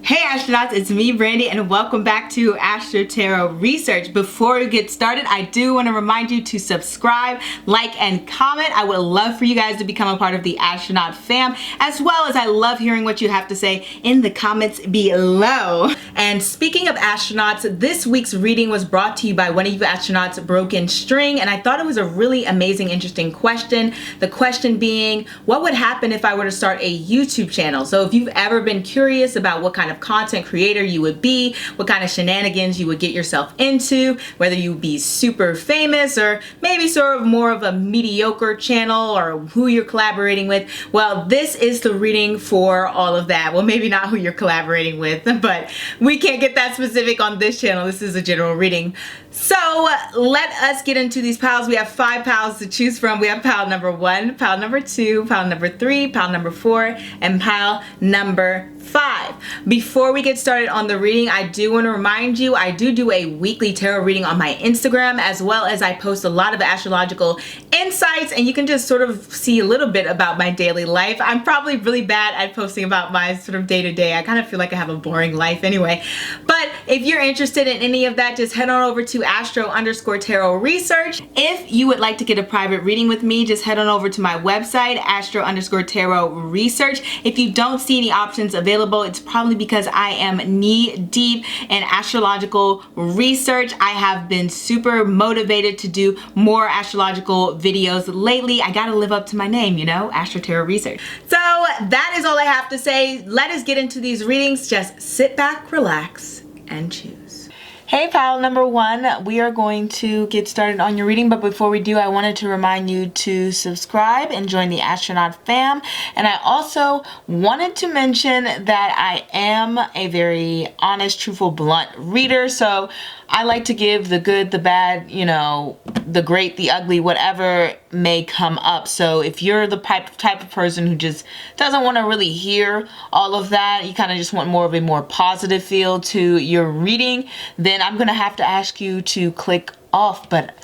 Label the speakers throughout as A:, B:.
A: Hey astronauts, it's me Brandy and welcome back to AstroTarotResearch. Before we get started, I do want to remind you to subscribe, like, and comment. I would love for you guys to become a part of the astronaut fam, as well as I love hearing what you have to say in the comments below. And speaking of astronauts, this week's reading was brought to you by one of you astronauts, Broken String, and I thought it was a really amazing, interesting question. The question being, what would happen if I were to start a YouTube channel? So if you've ever been curious about what kind of content creator you would be, what kind of shenanigans you would get yourself into, whether you would be super famous or maybe sort of more of a mediocre channel, or who you're collaborating with, well, this is the reading for all of that. Well, maybe not who you're collaborating with, but we can't get that specific on this channel. This is a general reading. So let us get into these piles. We have 5 piles to choose from. We have pile number 1, pile number 2, pile number 3, pile number 4, and pile number 5. Before we get started on the reading, I do want to remind you, I do a weekly tarot reading on my Instagram, as well as I post a lot of astrological insights, and you can just sort of see a little bit about my daily life. I'm probably really bad at posting about my sort of day-to-day. I kind of feel like I have a boring life anyway. But if you're interested in any of that, just head on over to Astro-Tarot-Research. If you would like to get a private reading with me, just head on over to my website, Astro-Tarot-Research. If you don't see any options available, it's probably because I am knee deep in astrological research. I have been super motivated to do more astrological videos lately. I gotta live up to my name, you know, AstroTarotResearch. So that is all I have to say. Let us get into these readings. Just sit back, relax, and choose. Hey pile number 1, we are going to get started on your reading, but before we do, I wanted to remind you to subscribe and join the astronaut fam. And I also wanted to mention that I am a very honest, truthful, blunt reader, so I like to give the good, the bad, you know, the great, the ugly, whatever may come up. So if you're the type of person who just doesn't want to really hear all of that, you kind of just want more of a more positive feel to your reading, then I'm going to have to ask you to click off. But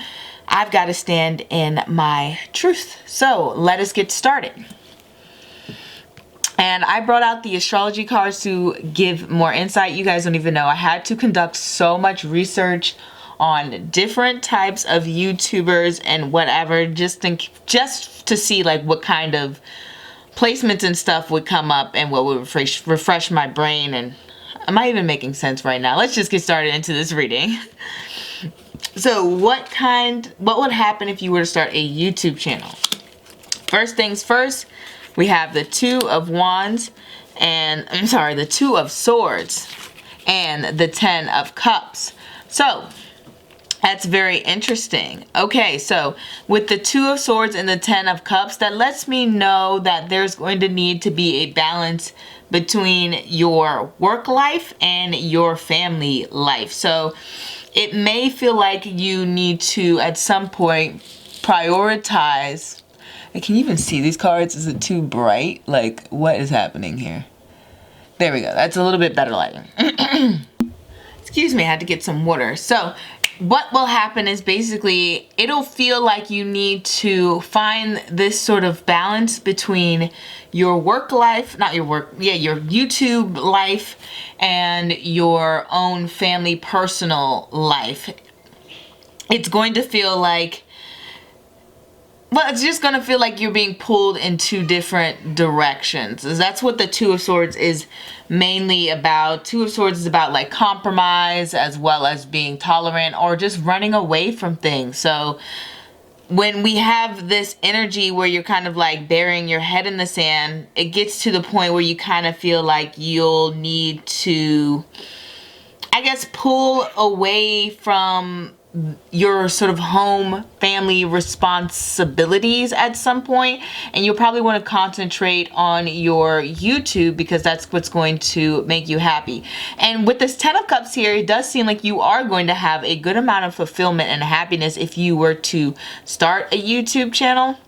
A: I've got to stand in my truth. So let us get started. And I brought out the astrology cards to give more insight. You guys don't even know. I had to conduct so much research on different types of YouTubers and whatever, just to see like what kind of placements and stuff would come up and what would refresh my brain. And am I even making sense right now? Let's just get started into this reading. So what would happen if you were to start a YouTube channel? First things first, we have the 2 of Wands and, the 2 of Swords and the 10 of Cups. So that's very interesting. Okay, so with the 2 of Swords and the 10 of Cups, that lets me know that there's going to need to be a balance between your work life and your family life. So it may feel like you need to, at some point, prioritize. Can you even see these cards? Is it too bright? Like, what is happening here? There we go. That's a little bit better lighting. Excuse me, I had to get some water. So what will happen is basically it'll feel like you need to find this sort of balance between your work life, not your work, yeah, your YouTube life and your own family personal life. It's going to feel like, well, it's just going to feel like you're being pulled in 2 different directions. That's what the 2 of Swords is mainly about. 2 of Swords is about like compromise as well as being tolerant or just running away from things. So when we have this energy where you're kind of like burying your head in the sand, it gets to the point where you kind of feel like you'll need to, I guess, pull away from your sort of home family responsibilities at some point, and you'll probably want to concentrate on your YouTube because that's what's going to make you happy. And with this 10 of Cups here, it does seem like you are going to have a good amount of fulfillment and happiness if you were to start a YouTube channel.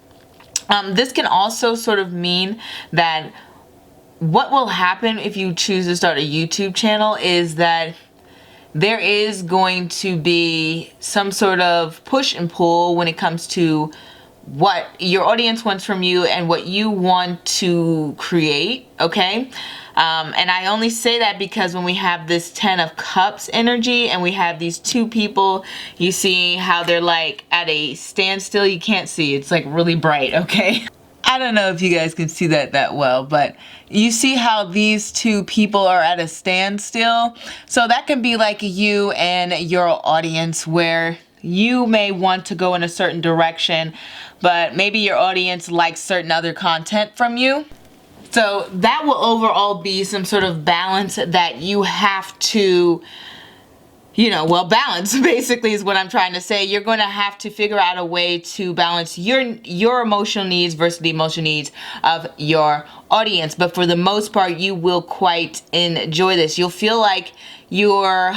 A: This can also sort of mean that what will happen if you choose to start a YouTube channel is that there is going to be some sort of push and pull when it comes to what your audience wants from you and what you want to create, okay? And I only say that because when we have this 10 of Cups energy and we have these two people, you see how they're like at a standstill. You can't see, it's like really bright, okay? I don't know if you guys can see that well, but you see how these two people are at a standstill? So that can be like you and your audience, where you may want to go in a certain direction, but maybe your audience likes certain other content from you. So that will overall be some sort of balance that you have to, you know, well, balance basically is what I'm trying to say. You're going to have to figure out a way to balance your emotional needs versus the emotional needs of your audience. But for the most part, you will quite enjoy this. You'll feel like you're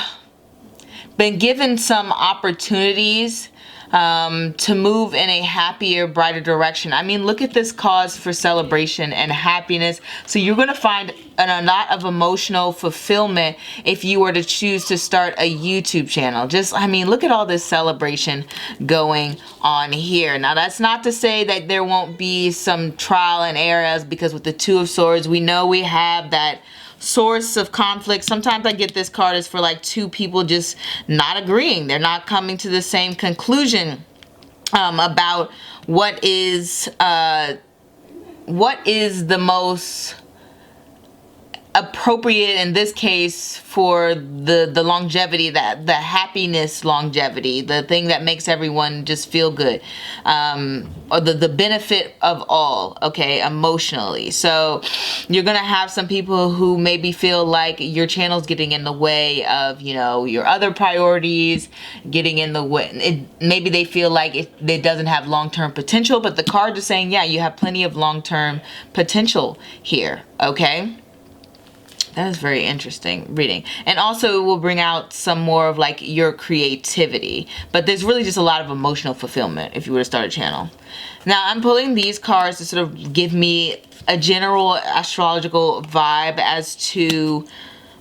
A: been given some opportunities to move in a happier, brighter direction. I mean, look at this cause for celebration and happiness. So you're going to find a lot of emotional fulfillment if you were to choose to start a YouTube channel. Just, I mean, look at all this celebration going on here. Now, that's not to say that there won't be some trial and errors, because with the Two of Swords, we know we have that source of conflict. Sometimes I get this card is for like two people just not agreeing. They're not coming to the same conclusion about what is the most appropriate in this case for the longevity, that the happiness longevity, the thing that makes everyone just feel good, or the benefit of all, okay, emotionally. So you're gonna have some people who maybe feel like your channel's getting in the way of, you know, your other priorities, getting in the way. Maybe they feel like it doesn't have long-term potential, but the card is saying, yeah, you have plenty of long-term potential here, okay? That is very interesting reading. And also it will bring out some more of like your creativity. But there's really just a lot of emotional fulfillment if you were to start a channel. Now I'm pulling these cards to sort of give me a general astrological vibe as to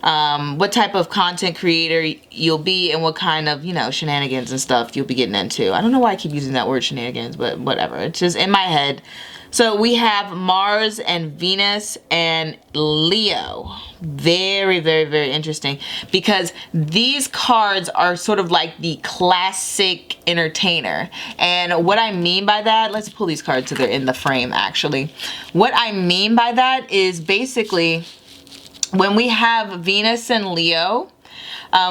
A: what type of content creator you'll be and what kind of, you know, shenanigans and stuff you'll be getting into. I don't know why I keep using that word shenanigans, but whatever. It's just in my head. So we have Mars and Venus and Leo. Very, very, very interesting, because these cards are sort of like the classic entertainer. And what I mean by that, let's pull these cards so they're in the frame actually. What I mean by that is basically when we have Venus and Leo,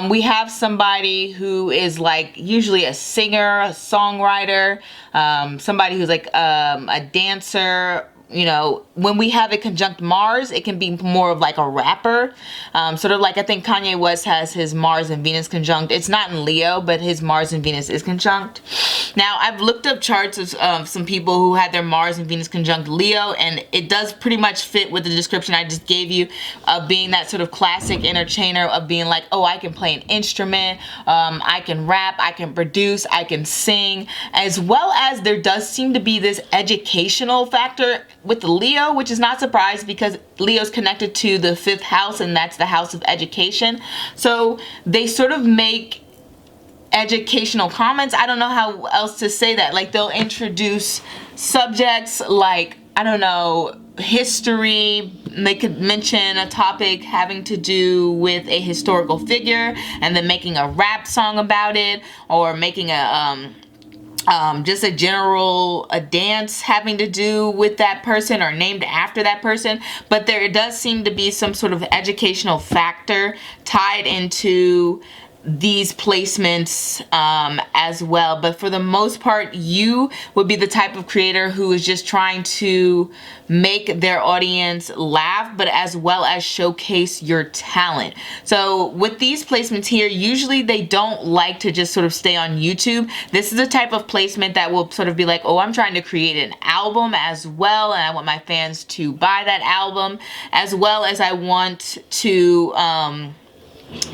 A: we have somebody who is like usually a singer, a songwriter, somebody who's like a dancer. You know, when we have it conjunct Mars, it can be more of like a rapper. Sort of like I think Kanye West has his Mars and Venus conjunct. It's not in Leo, but his Mars and Venus is conjunct. Now, I've looked up charts of some people who had their Mars and Venus conjunct Leo, and it does pretty much fit with the description I just gave you of being that sort of classic entertainer, of being like, oh, I can play an instrument, I can rap, I can produce, I can sing, as well as there does seem to be this educational factor with the Leo, which is not surprised because Leo's connected to the 5th house, and that's the house of education. So they sort of make educational comments. I don't know how else to say that. Like they'll introduce subjects like, I don't know, history. They could mention a topic having to do with a historical figure and then making a rap song about it, or making a just a general dance having to do with that person or named after that person. But there does seem to be some sort of educational factor tied into these placements as well. But for the most part, you would be the type of creator who is just trying to make their audience laugh, but as well as showcase your talent. So with these placements here, usually they don't like to just sort of stay on YouTube. This is a type of placement that will sort of be like, oh, I'm trying to create an album as well, and I want my fans to buy that album, as well as I want to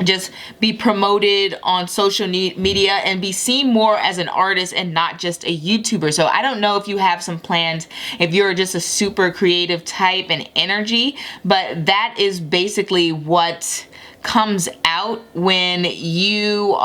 A: just be promoted on social media and be seen more as an artist and not just a YouTuber. So I don't know if you have some plans, if you're just a super creative type and energy, but that is basically what comes out when you'll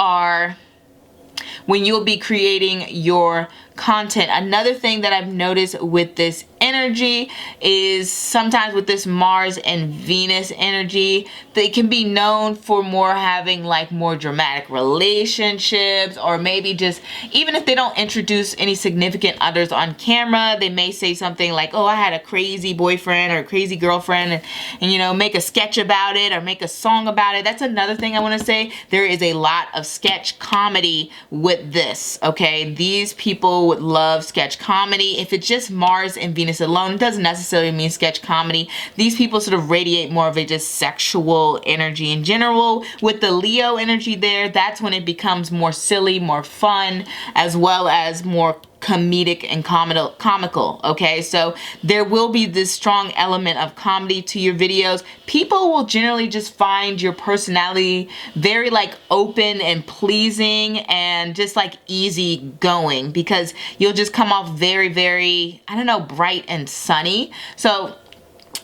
A: be creating your content. Another thing that I've noticed with this energy is sometimes with this Mars and Venus energy, they can be known for more having like more dramatic relationships, or maybe just, even if they don't introduce any significant others on camera, they may say something like, oh, I had a crazy boyfriend or a crazy girlfriend, and you know, make a sketch about it or make a song about it. That's another thing I want to say. There is a lot of sketch comedy with this, okay? These people would love sketch comedy. If it's just Mars and Venus alone, it doesn't necessarily mean sketch comedy. These people sort of radiate more of a just sexual energy in general. With the Leo energy there, that's when it becomes more silly, more fun, as well as more comedic and comical, okay? So there will be this strong element of comedy to your videos. People will generally just find your personality very like open and pleasing and just like easy going, because you'll just come off very, very, I don't know, bright and sunny. So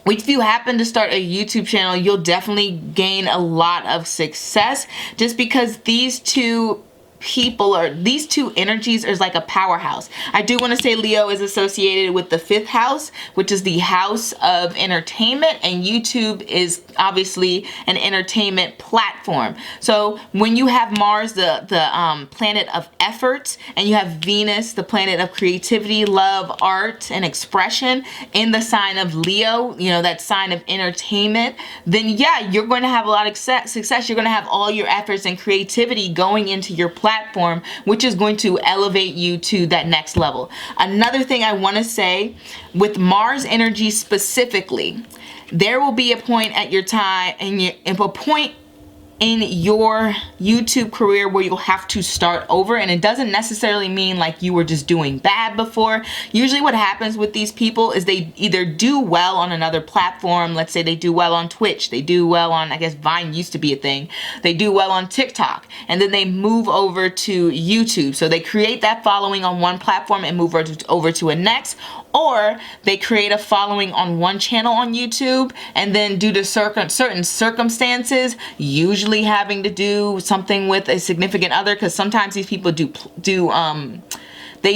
A: if you happen to start a YouTube channel, you'll definitely gain a lot of success, just because these two people, or these two energies, is like a powerhouse. I do want to say Leo is associated with the 5th house, which is the house of entertainment, and YouTube is obviously an entertainment platform. So when you have Mars, the planet of effort, and you have Venus, the planet of creativity, love, art, and expression, in the sign of Leo, you know, that sign of entertainment, then yeah, you're going to have a lot of success. You're going to have all your efforts and creativity going into your platform, which is going to elevate you to that next level. Another thing I want to say with Mars energy specifically, there will be a point at your time, and a point in your YouTube career where you'll have to start over, and it doesn't necessarily mean like you were just doing bad before. Usually what happens with these people is they either do well on another platform. Let's say they do well on Twitch, they do well on, I guess Vine used to be a thing, they do well on TikTok, and then they move over to YouTube. So they create that following on one platform and move over to a next, or they create a following on one channel on YouTube, and then due to certain circumstances, usually having to do something with a significant other, because sometimes these people they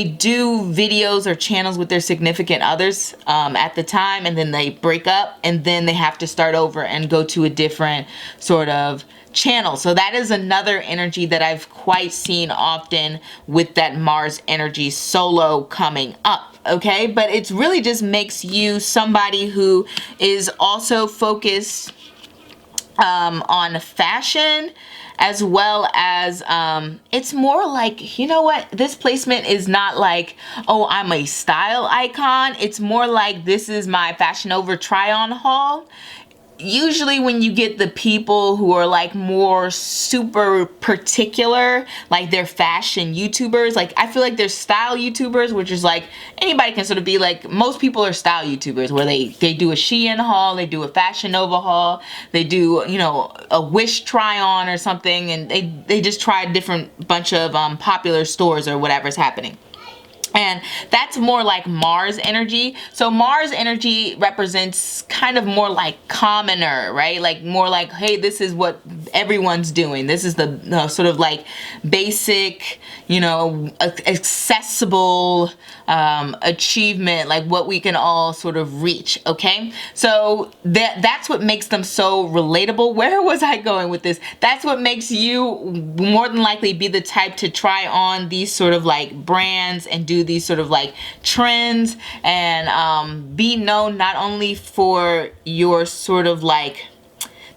A: do videos or channels with their significant others at the time, and then they break up, and then they have to start over and go to a different sort of channel. So that is another energy that I've quite seen often with that Mars energy solo coming up. Okay, but it really just makes you somebody who is also focused on fashion, as well as it's more like, you know what, this placement is not like, oh, I'm a style icon. It's more like, this is my fashion over try on haul. Usually when you get the people who are like more super particular, like they're fashion YouTubers, like I feel like there's style YouTubers, which is like anybody can sort of be like, most people are style YouTubers, where they do a Shein haul, they do a Fashion Nova haul, they do, you know, a Wish try on or something, and they just try a different bunch of popular stores or whatever's happening. And that's more like Mars energy. So Mars energy represents kind of more like commoner, right? Like more like, hey, this is what everyone's doing. This is the sort of like basic, you know, accessible achievement, like what we can all sort of reach, okay? So that's what makes them so relatable. Where was I going with this? That's what makes you more than likely be the type to try on these sort of like brands and do these sort of like trends, and be known not only for your sort of like,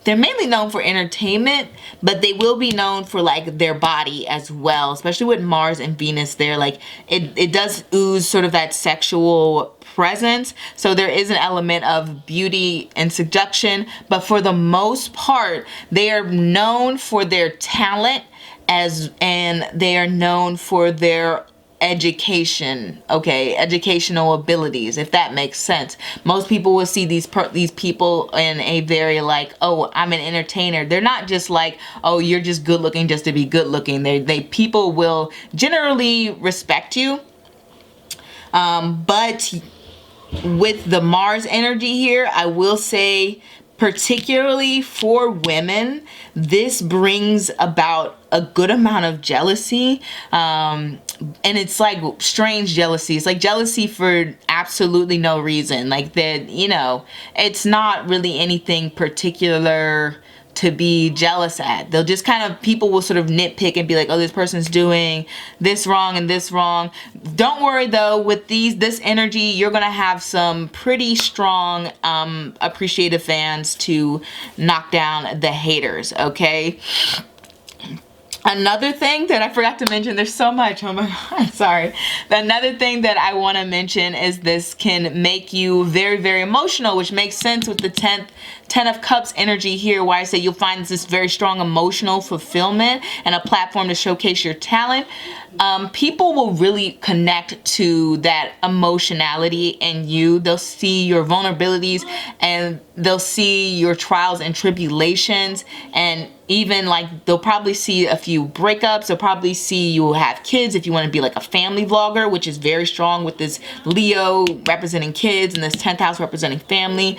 A: they're mainly known for entertainment, but they will be known for like their body as well, especially with Mars and Venus there. Like it does ooze sort of that sexual presence, so there is an element of beauty and seduction, but for the most part they are known for their talent, and they are known for their education, okay, educational abilities, if that makes sense. Most people will see these people in a very like, oh, I'm an entertainer. They're not just like, oh, you're just good looking just to be good looking. People will generally respect you, but with the Mars energy here, I will say particularly for women, this brings about a good amount of jealousy. And it's like strange jealousy. It's like jealousy for absolutely no reason. Like that, you know, it's not really anything particular to be jealous at. They'll just kind of, people will sort of nitpick and be like, oh, this person's doing this wrong and this wrong. Don't worry though, with this energy, you're gonna have some pretty strong appreciative fans to knock down the haters, okay? Another thing that I forgot to mention, there's so much, oh my god, sorry. Another thing that I want to mention is this can make you very, very emotional, which makes sense with the 10 of Cups energy here, where I say you'll find this very strong emotional fulfillment and a platform to showcase your talent. People will really connect to that emotionality in you. They'll see your vulnerabilities and they'll see your trials and tribulations, and even like they'll probably see a few breakups. They'll probably see you have kids if you want to be like a family vlogger, which is very strong with this Leo representing kids and this 10th house representing family.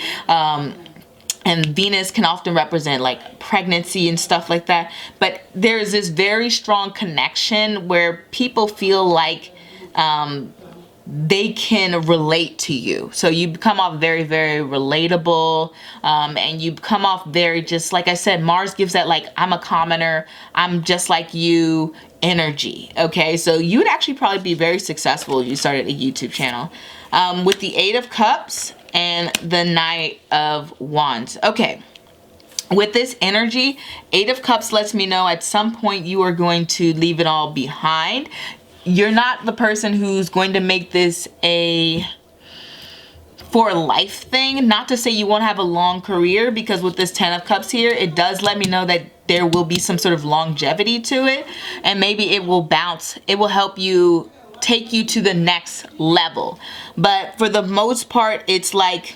A: And Venus can often represent like pregnancy and stuff like that. But there's this very strong connection where people feel like they can relate to you. So you come off very, very relatable, and you come off very, just like I said, Mars gives that like, I'm a commoner, I'm just like you energy. Okay, so you would actually probably be very successful if you started a YouTube channel. With the 8 of Cups and the Knight of Wands. Okay, with this energy, 8 of Cups lets me know at some point you are going to leave it all behind. You're not the person who's going to make this a for life thing. Not to say you won't have a long career, because with this 10 of Cups here, it does let me know that there will be some sort of longevity to it, and maybe it will bounce. It will help you, take you to the next level. But for the most part, it's like,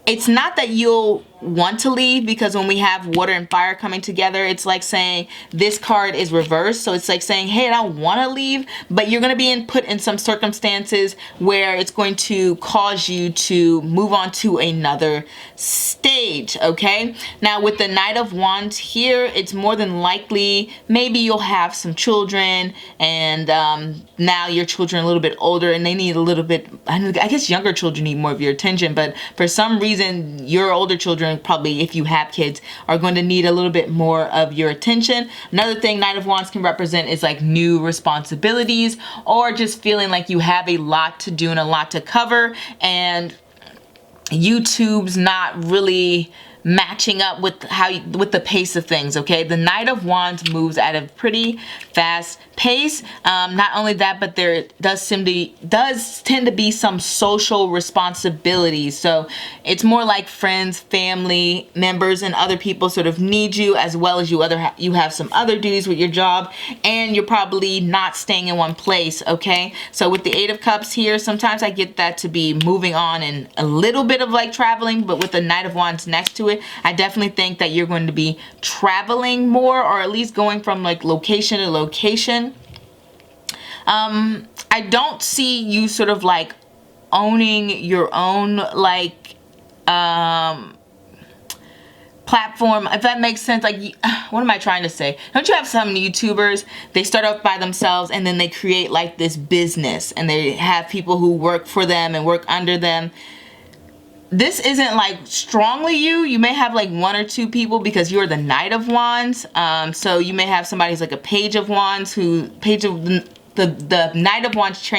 A: it's not that you'll want to leave, because when we have water and fire coming together, it's like saying this card is reversed. So it's like saying, hey, I don't want to leave, but you're going to be put in some circumstances where it's going to cause you to move on to another stage. Okay, now with the Knight of Wands here, it's more than likely maybe you'll have some children, and now your children are a little bit older and they need a little bit, I guess younger children need more of your attention, but for some reason your older children, probably if you have kids, are going to need a little bit more of your attention. Another thing Knight of Wands can represent is like new responsibilities, or just feeling like you have a lot to do and a lot to cover, and YouTube's not really matching up with with the pace of things. Okay, the Knight of Wands moves at a pretty fast pace. Not only that, but there does tend to be some social responsibilities. So it's more like friends, family members, and other people sort of need you, as well as you have some other duties with your job, and you're probably not staying in one place. Okay, so with the 8 of Cups here, sometimes I get that to be moving on and a little bit of like traveling, but with the Knight of Wands next to it, I definitely think that you're going to be traveling more, or at least going from like location to location. I don't see you sort of like owning your own like platform, if that makes sense. Like, what am I trying to say? Don't you have some YouTubers, they start off by themselves and then they create like this business, and they have people who work for them and work under them. This isn't like strongly you. You may have like 1 or 2 people, because you're the Knight of Wands. So you may have somebody who's like a Page of Wands, the Knight of Wands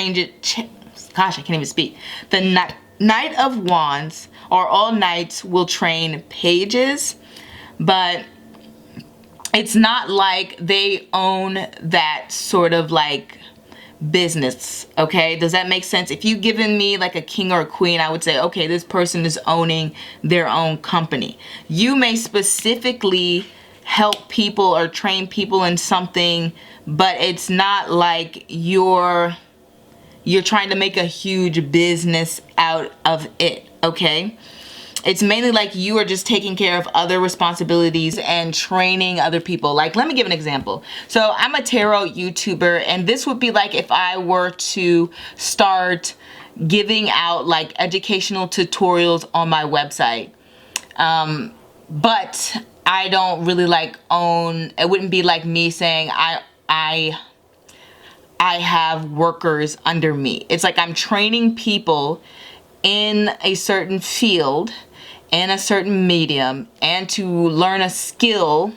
A: gosh, I can't even speak. The Knight of Wands, or all knights, will train pages, but it's not like they own that sort of like business. Okay, does that make sense? If you've given me like a king or a queen, I would say, okay, this person is owning their own company. You may specifically help people or train people in something, but it's not like you're trying to make a huge business out of it. Okay, it's mainly like you are just taking care of other responsibilities and training other people. Like, let me give an example. So I'm a tarot YouTuber, and this would be like if I were to start giving out like educational tutorials on my website. But I don't really like own, it wouldn't be like me saying I have workers under me. It's like I'm training people in a certain field, in a certain medium, and to learn a skill,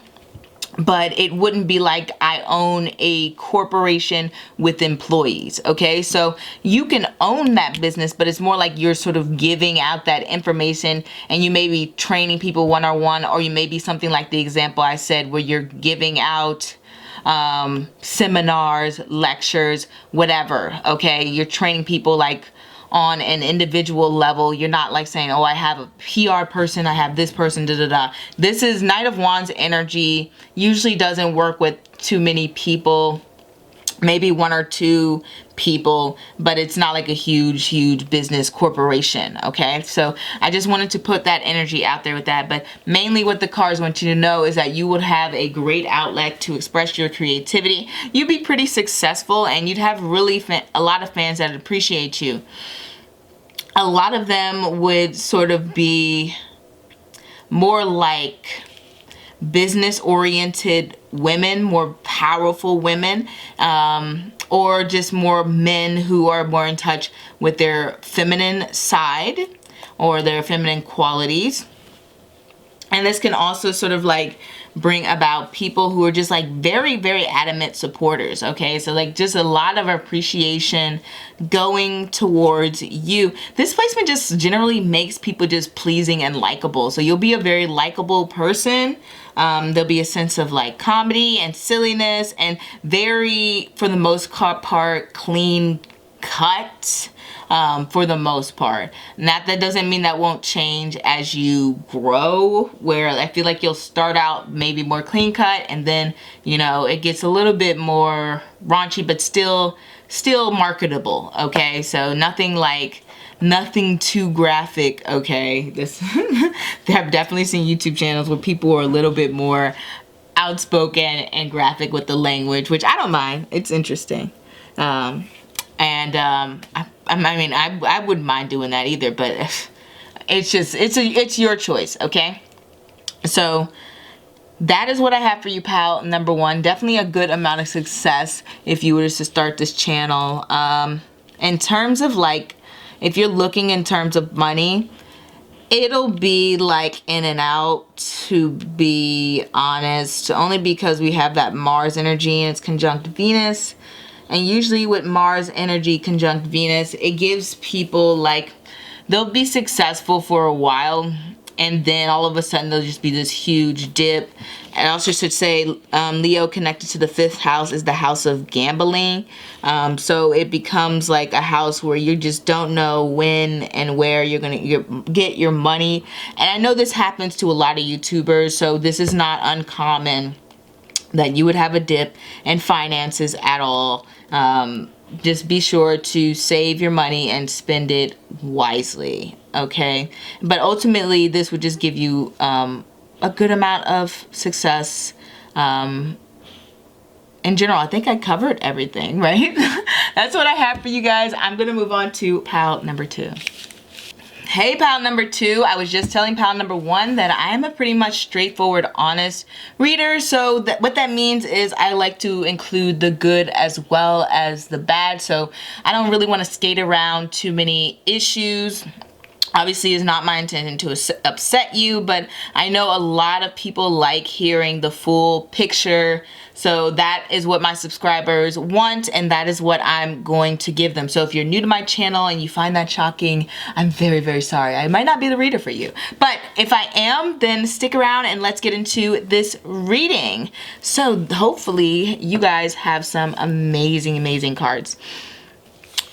A: but it wouldn't be like I own a corporation with employees, okay? So you can own that business, but it's more like you're sort of giving out that information, and you may be training people one-on-one, or you may be something like the example I said where you're giving out seminars, lectures, whatever, okay? You're training people like on an individual level. You're not like saying, oh, I have a PR person, I have this person, da da da. This is Knight of Wands energy. Usually doesn't work with too many people, maybe one or two people, but it's not like a huge business corporation, okay? So I just wanted to put that energy out there with that. But mainly what the cards want you to know is that you would have a great outlet to express your creativity. You'd be pretty successful, and you'd have really a lot of fans that appreciate you. A lot of them would sort of be more like business-oriented women, more powerful women, or just more men who are more in touch with their feminine side or their feminine qualities. And this can also sort of like bring about people who are just like very adamant supporters, okay? So like just a lot of appreciation going towards you. This placement just generally makes people just pleasing and likable. So you'll be a very likable person. There'll be a sense of like comedy and silliness, and very, for the most part, clean cut. For the most part. That doesn't mean that won't change as you grow, where I feel like you'll start out maybe more clean cut, and then, you know, it gets a little bit more raunchy, but still marketable, okay? So nothing too graphic, okay? This I've definitely seen YouTube channels where people are a little bit more outspoken and graphic with the language, which I don't mind. It's interesting. I mean, I wouldn't mind doing that either, but it's your choice, okay? So that is what I have for you, pal. Number one, definitely a good amount of success if you were to start this channel. In terms of like, if you're looking in terms of money, it'll be like in and out, to be honest, only because we have that Mars energy and it's conjunct Venus. And usually with Mars energy conjunct Venus, it gives people like, they'll be successful for a while, and then all of a sudden there'll just be this huge dip. And I also should say Leo connected to the 5th house is the house of gambling. So it becomes like a house where you just don't know when and where you're gonna get your money. And I know this happens to a lot of YouTubers, so this is not uncommon that you would have a dip in finances at all. Just be sure to save your money and spend it wisely, okay? But ultimately, this would just give you a good amount of success. In general, I think I covered everything, right? That's what I have for you guys. I'm gonna move on to pal number 2. Hey, pal number 2, I was just telling pal number 1 that I am a pretty much straightforward, honest reader. So what that means is I like to include the good as well as the bad. So I don't really want to skate around too many issues. Obviously, it's not my intention to upset you, but I know a lot of people like hearing the full picture. So that is what my subscribers want, and that is what I'm going to give them. So if you're new to my channel and you find that shocking, I'm very sorry. I might not be the reader for you. But if I am, then stick around and let's get into this reading. So hopefully you guys have some amazing cards.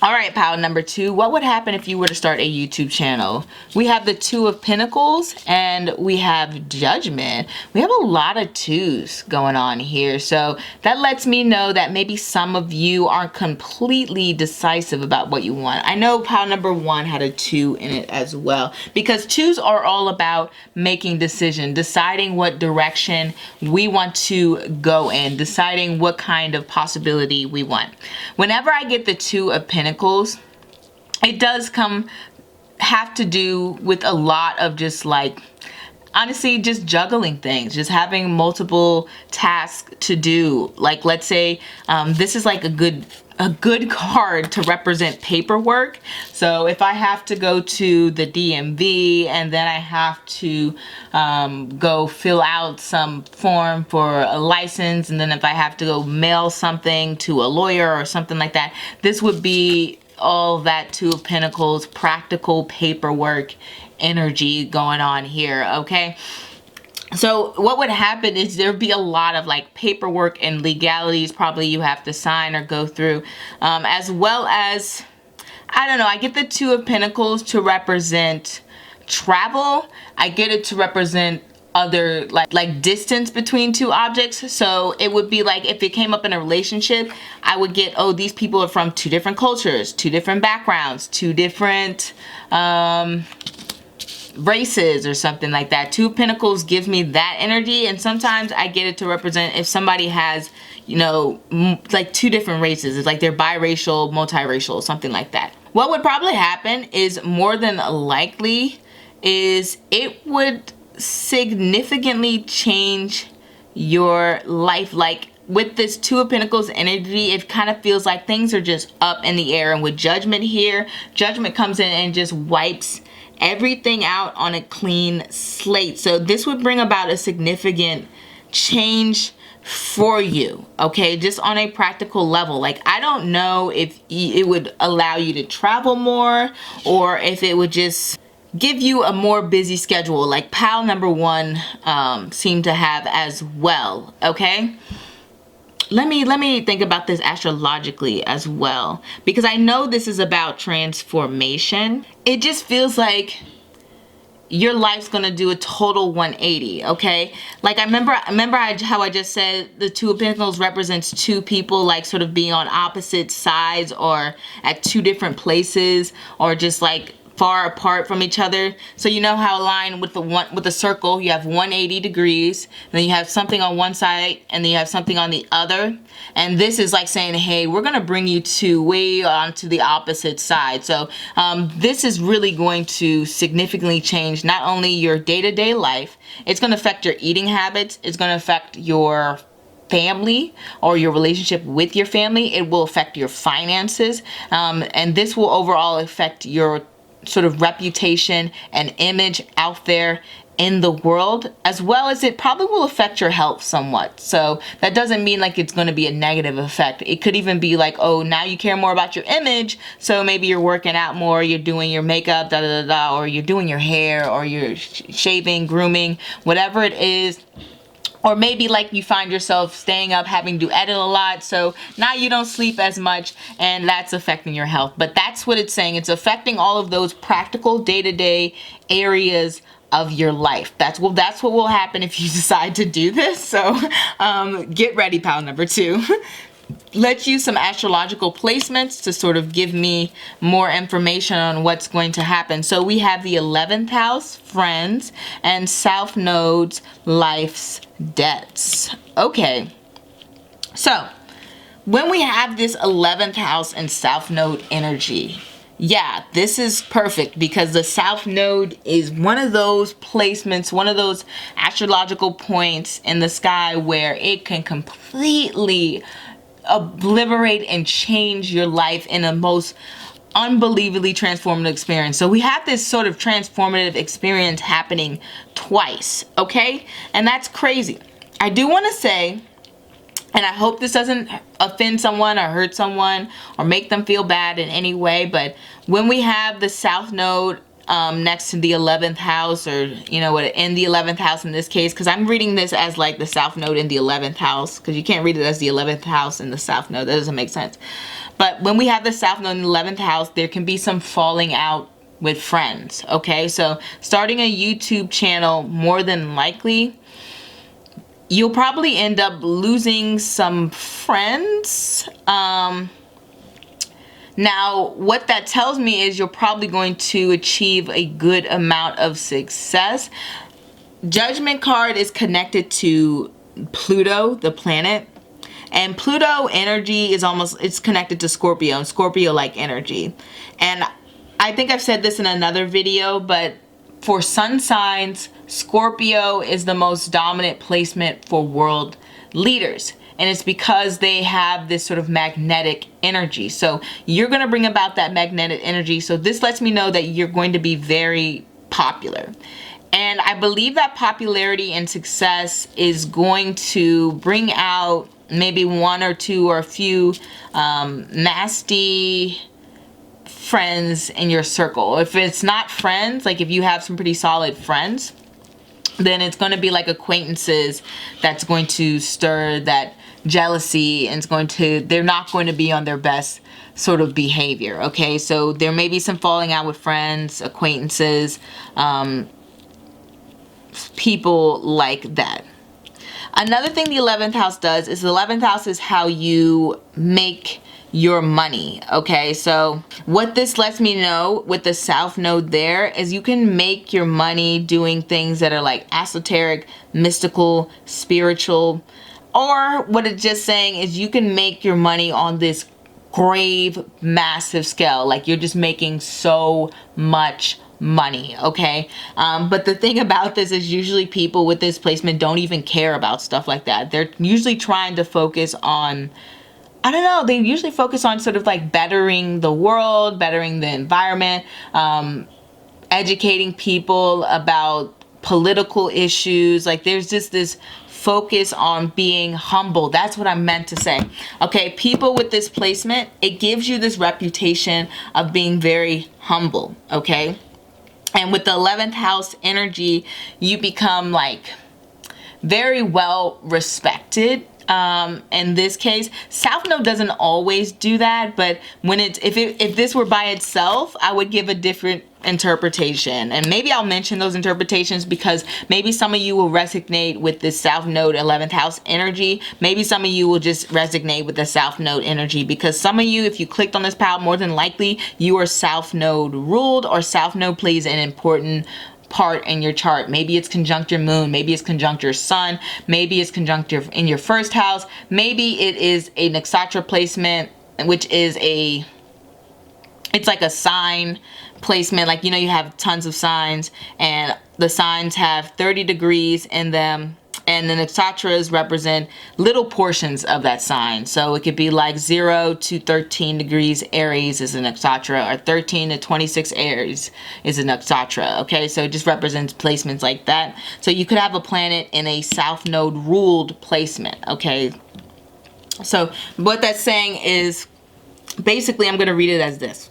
A: All right, pal number 2, what would happen if you were to start a YouTube channel? We have the 2 of Pentacles and we have Judgment. We have a lot of 2s going on here. So that lets me know that maybe some of you aren't completely decisive about what you want. I know pal number 1 had a 2 in it as well, because 2s are all about making decisions, deciding what direction we want to go in, deciding what kind of possibility we want. Whenever I get the 2 of Pentacles, it does have to do with a lot of just like honestly just juggling things, just having multiple tasks to do. Like, let's say this is like a good card to represent paperwork. So if I have to go to the DMV and then I have to go fill out some form for a license, and then if I have to go mail something to a lawyer or something like that, this would be all that Two of Pentacles, practical paperwork energy going on here, okay? So what would happen is there'd be a lot of like paperwork and legalities probably you have to sign or go through, as well as, I don't know, I get the Two of Pentacles to represent travel. I get it to represent other like distance between two objects. So it would be like if it came up in a relationship, I would get, oh, these people are from two different cultures, two different backgrounds, two different races or something like that. Two of Pentacles gives me that energy, and sometimes I get it to represent if somebody has, you know, like two different races. It's like they're biracial, multiracial, something like that. What would probably happen is, more than likely, is it would significantly change your life. Like with this Two of Pentacles energy, it kind of feels like things are just up in the air. And with Judgment here, Judgment comes in and just wipes everything out on a clean slate. So this would bring about a significant change for you, okay? Just on a practical level. Like, I don't know if it would allow you to travel more, or if it would just give you a more busy schedule, like pile number one seemed to have as well, okay? Let me think about this astrologically as well, because I know this is about transformation. It just feels like your life's gonna do a total 180, okay? Like, I remember how I just said the Two of Pentacles represents two people, like sort of being on opposite sides or at two different places, or just like far apart from each other. So you know how a line with the circle, you have 180 degrees, then you have something on one side and then you have something on the other. And this is like saying, hey, we're gonna bring you to way onto the opposite side. So this is really going to significantly change not only your day-to-day life, it's gonna affect your eating habits, it's gonna affect your family or your relationship with your family, it will affect your finances, and this will overall affect your sort of reputation and image out there in the world, as well as it probably will affect your health somewhat. So that doesn't mean like it's going to be a negative effect. It could even be like, oh, now you care more about your image, so maybe you're working out more, you're doing your makeup, da da da da, or you're doing your hair, or you're shaving, grooming, whatever it is. Or maybe like you find yourself staying up having to edit a lot, so now you don't sleep as much, and that's affecting your health. But that's what it's saying. It's affecting all of those practical day-to-day areas of your life. That's what will happen if you decide to do this. So get ready, pal number two. Let's use some astrological placements to sort of give me more information on what's going to happen. So we have the 11th house, friends, and South Node's life's debts. Okay, so when we have this 11th house and South Node energy, yeah, this is perfect, because the South Node is one of those placements, one of those astrological points in the sky where it can completely obliterate and change your life in a most unbelievably transformative experience. So we have this sort of transformative experience happening twice, okay? And that's crazy. I do want to say, and I hope this doesn't offend someone or hurt someone or make them feel bad in any way, but when we have the South Node next to the 11th house, or you know what, in the 11th house in this case, because I'm reading this as like the South Node in the 11th house, because you can't read it as the 11th house in the South Node. That doesn't make sense. But when we have the South Node in the 11th house, there can be some falling out with friends, okay? So starting a YouTube channel, more than likely, you'll probably end up losing some friends. Now, what that tells me is you're probably going to achieve a good amount of success. Judgment card is connected to Pluto, the planet. And Pluto energy is it's connected to Scorpio and Scorpio-like energy. And I think I've said this in another video, but for sun signs, Scorpio is the most dominant placement for world leaders. And it's because they have this sort of magnetic energy. So you're going to bring about that magnetic energy. So this lets me know that you're going to be very popular. And I believe that popularity and success is going to bring out maybe one or two or a few nasty friends in your circle. If it's not friends, like if you have some pretty solid friends, then it's going to be like acquaintances that's going to stir that jealousy, and they're not going to be on their best sort of behavior. Okay, so there may be some falling out with friends, acquaintances, people like that. Another thing the 11th house does is the 11th house is how you make your money. Okay, so what this lets me know with the South Node there is you can make your money doing things that are like esoteric, mystical, spiritual, or what it's just saying is you can make your money on this grave, massive scale. Like you're just making so much money. Okay, but the thing about this is usually people with this placement don't even care about stuff like that. They're usually trying to focus on, I don't know, they usually focus on sort of like bettering the world, bettering the environment, educating people about political issues. Like there's just this focus on being humble. That's what I meant to say. Okay, people with this placement, it gives you this reputation of being very humble. Okay, and with the 11th house energy, you become like very well respected. In this case, South Node doesn't always do that, but when if this were by itself, I would give a different interpretation. And maybe I'll mention those interpretations because maybe some of you will resonate with the South Node 11th house energy. Maybe some of you will just resonate with the South Node energy, because some of you, if you clicked on this pal, more than likely you are South Node ruled, or South Node plays an important part in your chart. Maybe it's conjunct your moon, maybe it's conjunct your sun, maybe it's conjunct in your first house, maybe it is a nakshatra placement, which is it's like a sign placement. Like, you know, you have tons of signs and the signs have 30 degrees in them, and the nakshatras represent little portions of that sign. So it could be like 0 to 13 degrees Aries is a nakshatra, or 13 to 26 Aries is a nakshatra. Okay, so it just represents placements like that. So you could have a planet in a South Node ruled placement. Okay, so what that's saying is basically, I'm going to read it as this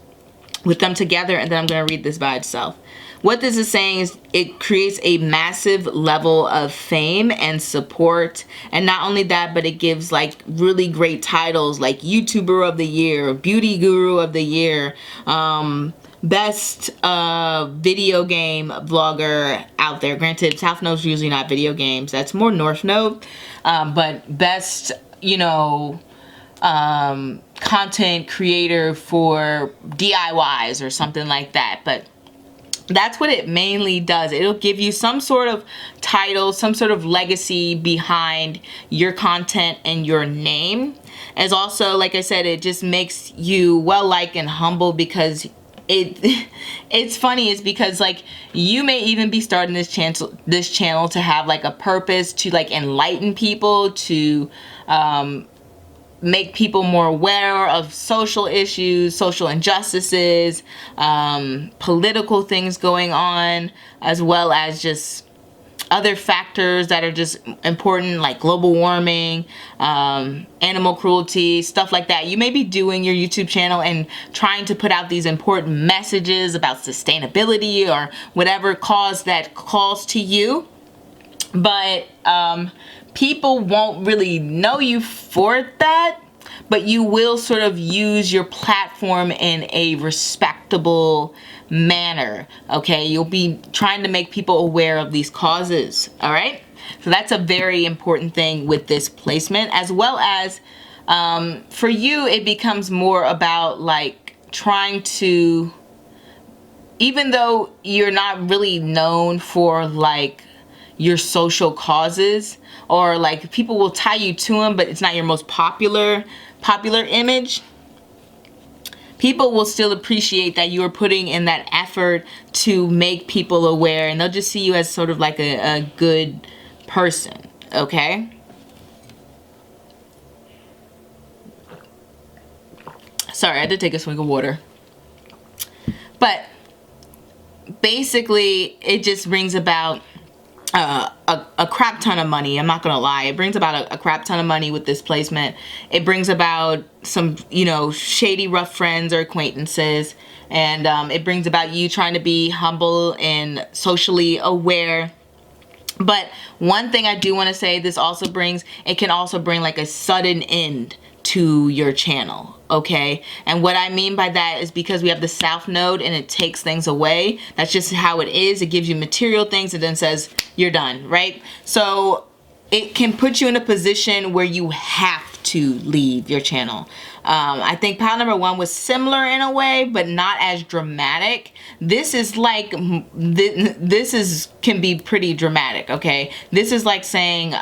A: with them together, and then I'm going to read this by itself. What this is saying is it creates a massive level of fame and support. And not only that, but it gives like really great titles like YouTuber of the Year, Beauty Guru of the Year, best video game vlogger out there. Granted, South Node's usually not video games. That's more North Node. But best, you know, content creator for DIYs or something like that. But that's what it mainly does. It'll give you some sort of title, some sort of legacy behind your content and your name. As also, like I said, it just makes you well-liked and humble, because it's funny is because like you may even be starting this channel to have like a purpose to like enlighten people, to make people more aware of social issues, social injustices, political things going on, as well as just other factors that are just important, like global warming, animal cruelty, stuff like that. You may be doing your YouTube channel and trying to put out these important messages about sustainability or whatever cause that calls to you, but people won't really know you for that, but you will sort of use your platform in a respectable manner. Okay, you'll be trying to make people aware of these causes. All right, so that's a very important thing with this placement, as well as for you it becomes more about like trying to, even though you're not really known for like your social causes, or like people will tie you to them, but it's not your most popular image, people will still appreciate that you are putting in that effort to make people aware, and they'll just see you as sort of like a good person, okay? Sorry, I had to take a swig of water. But basically, it just brings about a crap ton of money. I'm not gonna lie, it brings about a crap ton of money with this placement. It brings about some, you know, shady, rough friends or acquaintances, and it brings about you trying to be humble and socially aware. But one thing I do want to say, this also brings, it can also bring like a sudden end to your channel, okay? And what I mean by that is because we have the South Node and it takes things away. That's just how it is. It gives you material things and then says you're done, right? So it can put you in a position where you have to leave your channel. I think pile number 1 was similar in a way, but not as dramatic. This is like, can be pretty dramatic, okay? This is like saying,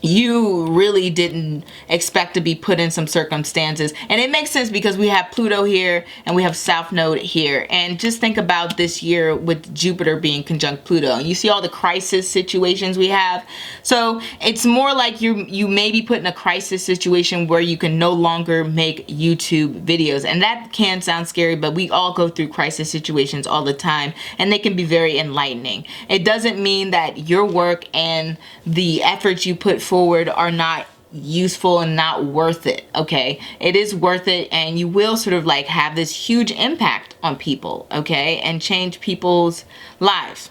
A: you really didn't expect to be put in some circumstances. And it makes sense because we have Pluto here and we have South Node here. And just think about this year with Jupiter being conjunct Pluto. You see all the crisis situations we have. So it's more like you may be put in a crisis situation where you can no longer make YouTube videos. And that can sound scary, but we all go through crisis situations all the time, and they can be very enlightening. It doesn't mean that your work and the efforts you put forward are not useful and not worth it, okay? It is worth it, and you will sort of like have this huge impact on people, okay? And change people's lives.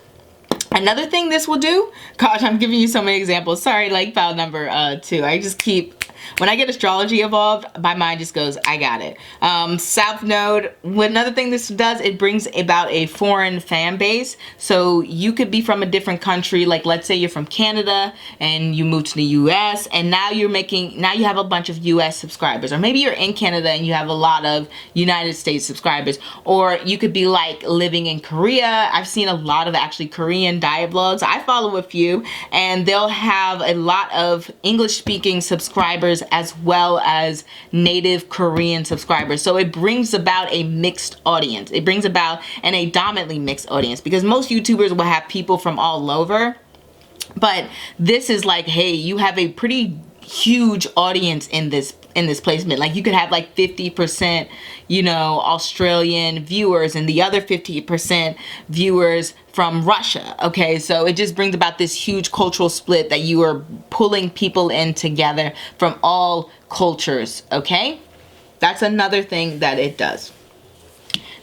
A: Another thing this will do, gosh, I'm giving you so many examples. Sorry, like file number 2. I just keep, when I get astrology involved, my mind just goes, I got it. South Node, another thing this does, it brings about a foreign fan base. So you could be from a different country, like let's say you're from Canada and you moved to the US, and now you have a bunch of US subscribers. Or maybe you're in Canada and you have a lot of United States subscribers. Or you could be like living in Korea. I've seen a lot of actually Korean diet vlogs. I follow a few, and they'll have a lot of English speaking subscribers as well as native Korean subscribers. So it brings about a mixed audience. It brings about a dominantly mixed audience, because most YouTubers will have people from all over. But this is like, hey, you have a pretty huge audience in this placement. Like you could have like 50%, you know, Australian viewers and the other 50% viewers from Russia. Okay, so it just brings about this huge cultural split that you are pulling people in together from all cultures. Okay, that's another thing that it does.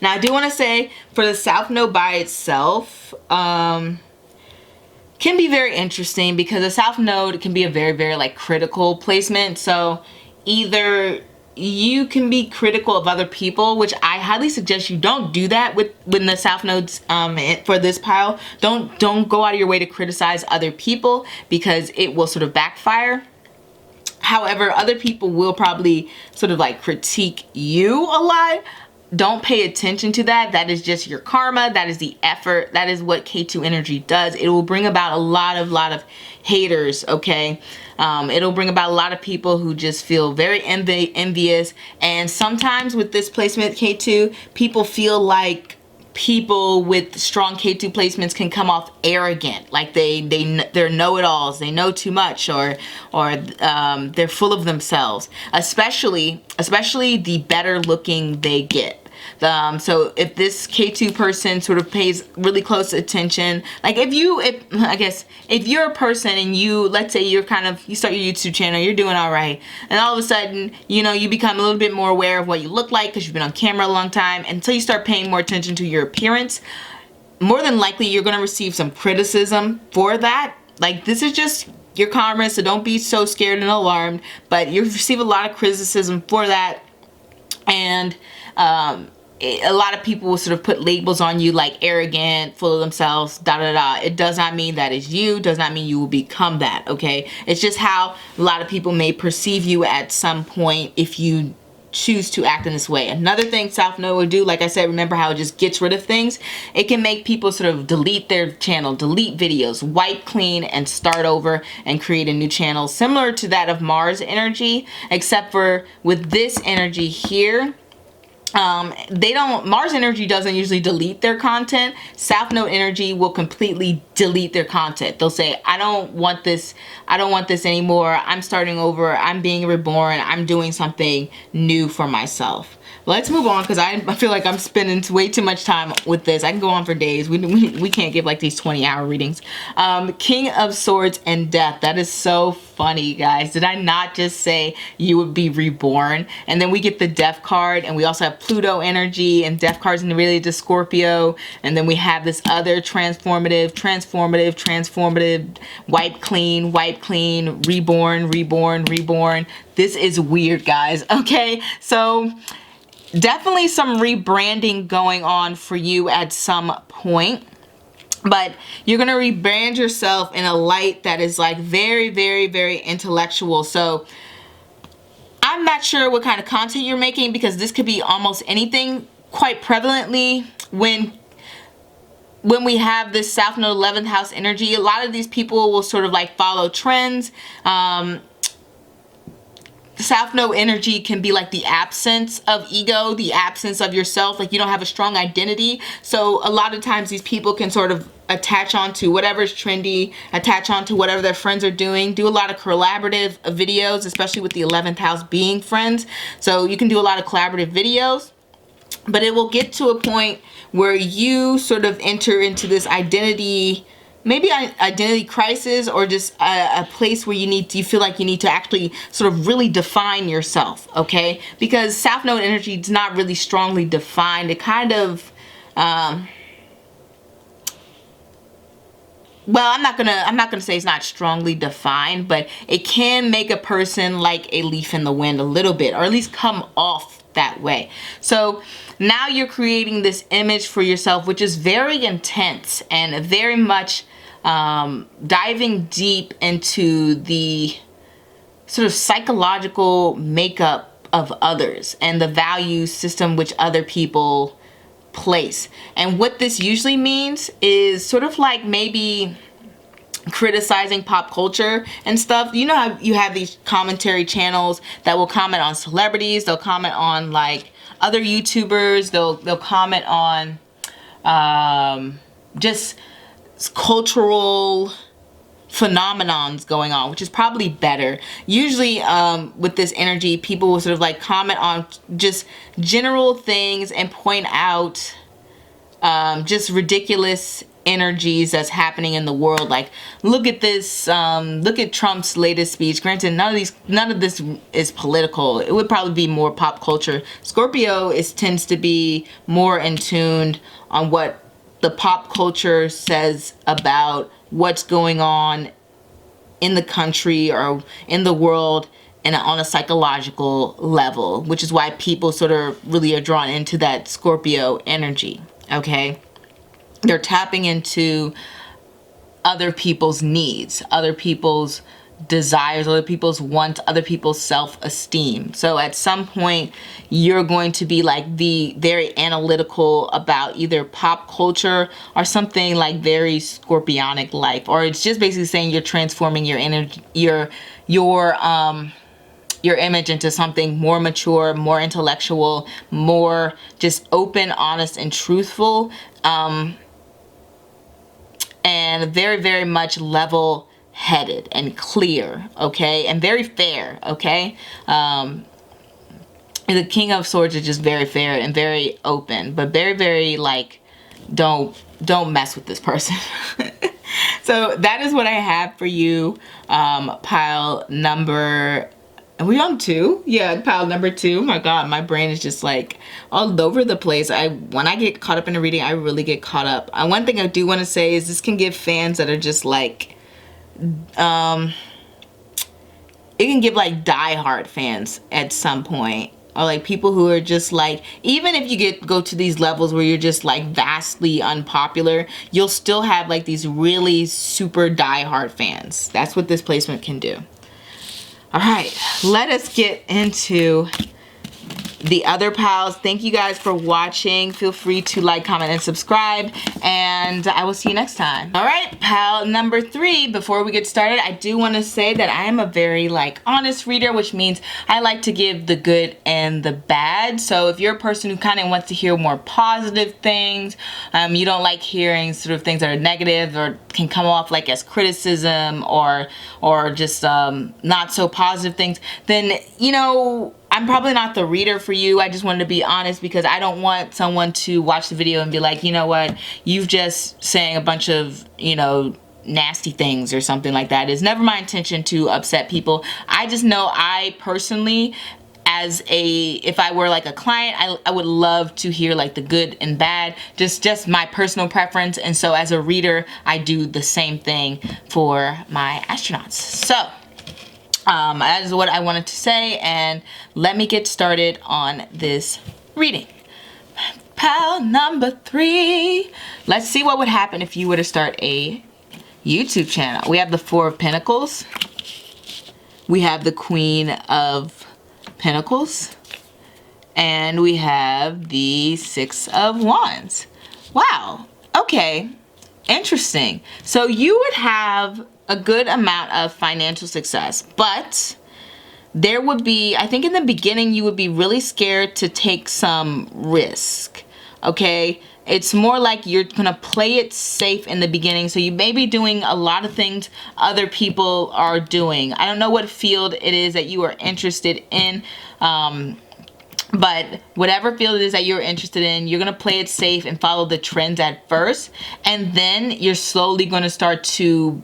A: Now I do want to say, for the South Node by itself, can be very interesting, because the South Node can be a very, very like critical placement. So either you can be critical of other people, which I highly suggest you don't do that when the South Nodes for this pile. Don't go out of your way to criticize other people, because it will sort of backfire. However, other people will probably sort of like critique you a lot. Don't pay attention to that. That is just your karma. That is the effort. That is what K2 energy does. It will bring about a lot of haters, okay? It'll bring about a lot of people who just feel very envious. And sometimes with this placement, K2, people feel like people with strong K2 placements can come off arrogant, like they're know-it-alls, they know too much, or they're full of themselves, especially the better looking they get. So if this K2 person sort of pays really close attention, like if you're a person and let's say you start your YouTube channel, you're doing all right, and all of a sudden, you know, you become a little bit more aware of what you look like because you've been on camera a long time, and until you start paying more attention to your appearance, more than likely you're going to receive some criticism for that. Like, this is just your karma, so don't be so scared and alarmed, but you receive a lot of criticism for that. And a lot of people will sort of put labels on you like arrogant, full of themselves, da da da. It does not mean that is you, does not mean you will become that, okay? It's just how a lot of people may perceive you at some point if you choose to act in this way. Another thing South Node will do, like I said, remember how it just gets rid of things? It can make people sort of delete their channel, delete videos, wipe clean, and start over and create a new channel, similar to that of Mars energy, except for with this energy here, Mars energy doesn't usually delete their content. South Node energy will completely delete their content. They'll say, I don't want this anymore. I'm starting over. I'm being reborn. I'm doing something new for myself. Let's move on, because I feel like I'm spending way too much time with this. I can go on for days. We can't give like these 20-hour readings. King of Swords and Death. That is so funny, guys. Did I not just say you would be reborn? And then we get the Death card, and we also have Pluto energy, and Death cards related to Scorpio. And then we have this other transformative, wipe clean, reborn. This is weird, guys. Okay, so definitely some rebranding going on for you at some point, but you're going to rebrand yourself in a light that is like very, very, very intellectual. So I'm not sure what kind of content you're making, because this could be almost anything. Quite prevalently, when we have this South Node 11th house energy, a lot of these people will sort of like follow trends. South Node energy can be like the absence of ego, the absence of yourself. Like you don't have a strong identity. So a lot of times these people can sort of attach onto whatever's trendy, attach onto whatever their friends are doing, do a lot of collaborative videos, especially with the 11th house being friends. So you can do a lot of collaborative videos, but it will get to a point where you sort of enter into this identity, maybe an identity crisis, or just a place where you feel like you need to actually sort of really define yourself, okay? Because South Node energy is not really strongly defined. It kind of, well, I'm not gonna say it's not strongly defined, but it can make a person like a leaf in the wind a little bit, or at least come off that way. So now you're creating this image for yourself, which is very intense and very much diving deep into the sort of psychological makeup of others and the value system which other people place. And what this usually means is sort of like maybe criticizing pop culture and stuff. You know how you have these commentary channels that will comment on celebrities, they'll comment on like other YouTubers, they'll comment on just cultural phenomenons going on, which is probably better. Usually with this energy, people will sort of like comment on just general things and point out just ridiculous energies that's happening in the world. Like, look at this, look at Trump's latest speech. Granted, none of this is political. It would probably be more pop culture. Scorpio tends to be more in tune on what the pop culture says about what's going on in the country or in the world, and on a psychological level, which is why people sort of really are drawn into that Scorpio energy, okay? They're tapping into other people's needs, other people's desires, other people's wants, other people's self-esteem. So at some point, you're going to be like very analytical about either pop culture or something like very scorpionic life, or it's just basically saying you're transforming your energy, your image into something more mature, more intellectual, more just open, honest, and truthful, and very, very much level-headed and clear, okay, and very fair, okay. The King of Swords is just very fair and very open, but very, very like, don't mess with this person. So that is what I have for you. Pile number, are we on 2? Yeah, pile number 2. Oh my God, my brain is just like all over the place. When I get caught up in a reading, I really get caught up. One thing I do want to say is this can give fans that are just like, it can give like diehard fans at some point, or like people who are just like, even if you go to these levels where you're just like vastly unpopular, you'll still have like these really super diehard fans. That's what this placement can do. All right, let us get into the other pals. Thank you guys for watching. Feel free to like, comment, and subscribe, and I will see you next time. All right, pal number 3, before we get started, I do want to say that I am a very honest reader, which means I like to give the good and the bad. So if you're a person who kind of wants to hear more positive things, you don't like hearing sort of things that are negative or can come off as criticism or just not so positive things, then I'm probably not the reader for you. I just wanted to be honest, because I don't want someone to watch the video and be like, you know what, you've just saying a bunch of, nasty things or something like that. It's never my intention to upset people. I just know I personally, if I were a client, I would love to hear the good and bad, just my personal preference. And so as a reader, I do the same thing for my astronauts. So that is what I wanted to say, and let me get started on this reading. Pal number 3. Let's see what would happen if you were to start a YouTube channel. We have the 4 of Pentacles. We have the Queen of Pentacles. And we have the 6 of Wands. Wow. Okay. Interesting. So you would have a good amount of financial success, but there would be, I think in the beginning, you would be really scared to take some risk. Okay. It's more like you're gonna play it safe in the beginning, so you may be doing a lot of things other people are doing. I don't know what field it is that you are interested in, but whatever field it is that you're interested in, you're gonna play it safe and follow the trends at first, and then you're slowly gonna start to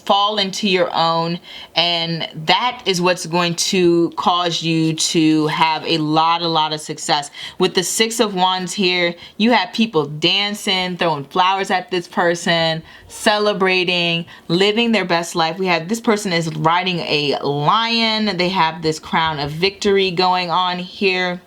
A: fall into your own, and that is what's going to cause you to have a lot of success. With the 6 of Wands here, you have people dancing, throwing flowers at this person, celebrating, living their best life. We have this person is riding a lion. They have this crown of victory going on here.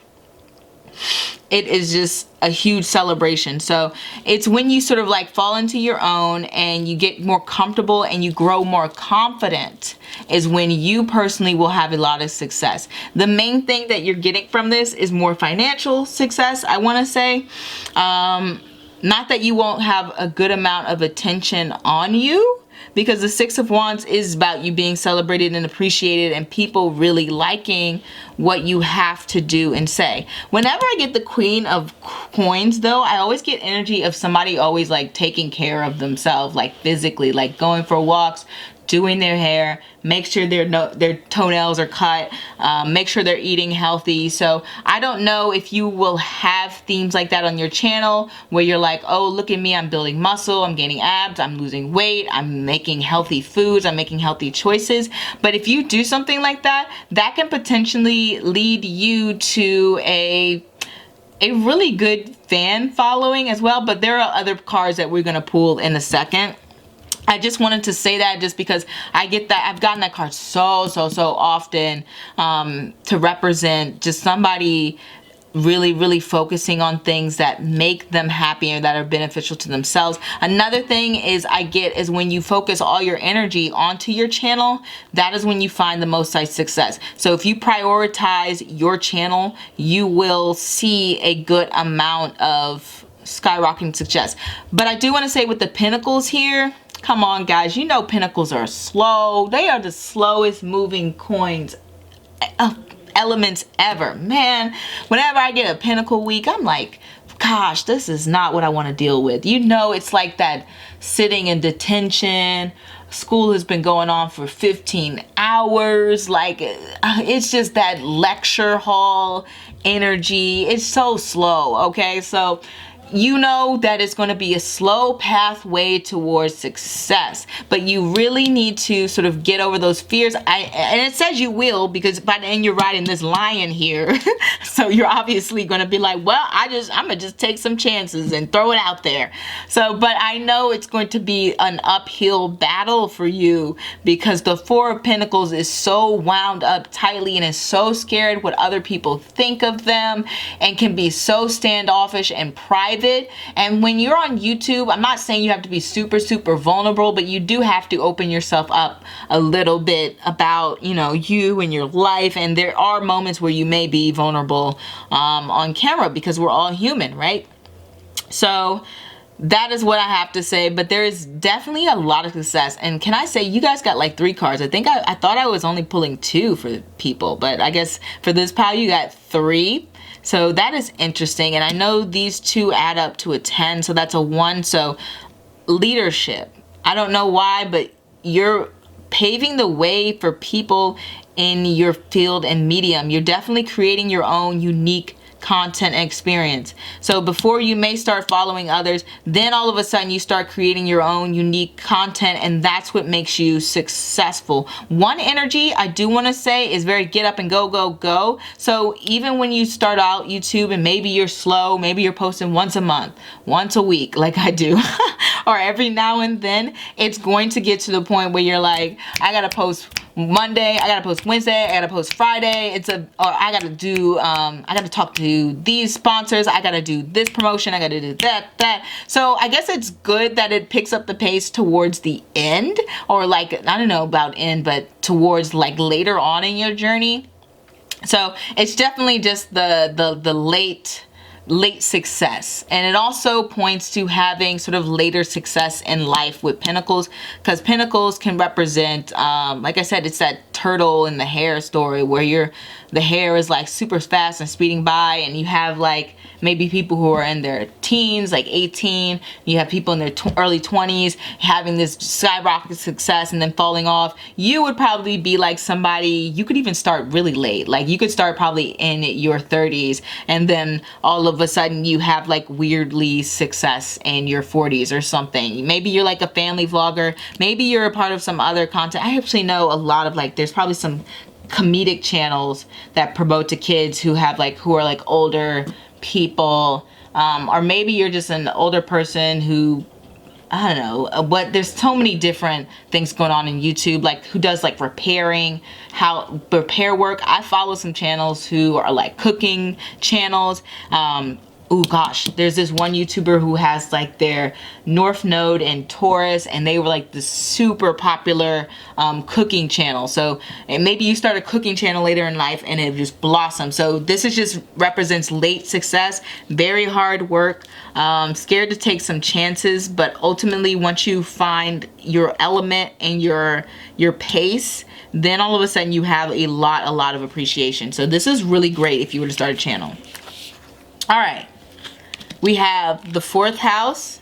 A: It is just a huge celebration. So it's when you sort of fall into your own and you get more comfortable and you grow more confident is when you personally will have a lot of success. The main thing that you're getting from this is more financial success, I want to say. Not that you won't have a good amount of attention on you, because the 6 of Wands is about you being celebrated and appreciated and people really liking what you have to do and say. Whenever I get the Queen of Coins, though, I always get energy of somebody always taking care of themselves, physically, going for walks, doing their hair, make sure their toenails are cut, make sure they're eating healthy. So I don't know if you will have themes like that on your channel where you're like, oh, look at me, I'm building muscle, I'm gaining abs, I'm losing weight, I'm making healthy foods, I'm making healthy choices. But if you do something like that, that can potentially lead you to a really good fan following as well. But there are other cards that we're going to pull in a second. I just wanted to say that just because I get that, I've gotten that card so often to represent just somebody really focusing on things that make them happy and that are beneficial to themselves. Another thing is when you focus all your energy onto your channel, that is when you find the most success. So if you prioritize your channel, you will see a good amount of skyrocketing success. But I do want to say with the Pentacles here, come on guys, Pentacles are slow. They are the slowest moving coins elements ever. Man, whenever I get a Pentacle week, I'm like, gosh, this is not what I want to deal with. It's like that sitting in detention. School has been going on for 15 hours. It's just that lecture hall energy. It's so slow, okay? So that it's going to be a slow pathway towards success, but you really need to sort of get over those fears. And it says you will, because by the end you're riding this lion here. So you're obviously going to be like, well, I'm going to just take some chances and throw it out there. So, but I know it's going to be an uphill battle for you, because the 4 of Pentacles is so wound up tightly and is so scared what other people think of them and can be so standoffish and private private. And when you're on YouTube, I'm not saying you have to be super, super vulnerable, but you do have to open yourself up a little bit about, you know, you and your life. And there are moments where you may be vulnerable on camera, because we're all human, right? So that is what I have to say, but there is definitely a lot of success. And can I say, you guys got like 3 cards. I think I thought I was only pulling 2 for people, but I guess for this pile you got 3. So that is interesting. And I know these 2 add up to a 10, so that's a 1. So leadership. I don't know why, but you're paving the way for people in your field and medium. You're definitely creating your own unique content and experience. So before you may start following others, then all of a sudden you start creating your own unique content, and that's what makes you successful. One energy I do want to say is very get up and go, go, go. So even when you start out YouTube and maybe you're slow, maybe you're posting once a month, once a week like I do, or every now and then, it's going to get to the point where you're like, I gotta post Monday, I gotta post Wednesday, I gotta post Friday, or I gotta do, I gotta talk to these sponsors, I gotta do this promotion, I gotta do that. So I guess it's good that it picks up the pace towards the end, or like, I don't know about end, but towards like later on in your journey. So it's definitely just the late success. And it also points to having sort of later success in life with pentacles, because pentacles can represent, like I said, it's that turtle in the hair story where the hair is like super fast and speeding by, and you have like maybe people who are in their teens, like 18, you have people in their early 20s having this skyrocket success and then falling off. You would probably be like somebody, you could even start really late. Like you could start probably in your 30s, and then all of a sudden you have like weirdly success in your 40s or something. Maybe you're like a family vlogger, maybe you're a part of some other content. I actually know a lot of like, there's probably some comedic channels that promote to kids who are like older people, or maybe you're just an older person who, I don't know, but there's so many different things going on in YouTube, like who does like repair work. I follow some channels who are like cooking channels. Oh gosh, there's this one YouTuber who has like their North Node and Taurus, and they were like this super popular cooking channel. So, and maybe you start a cooking channel later in life and it just blossoms. So this is just represents late success, very hard work, scared to take some chances, but ultimately once you find your element and your pace, then all of a sudden you have a lot of appreciation. So this is really great if you were to start a channel. All right. We have the 4th house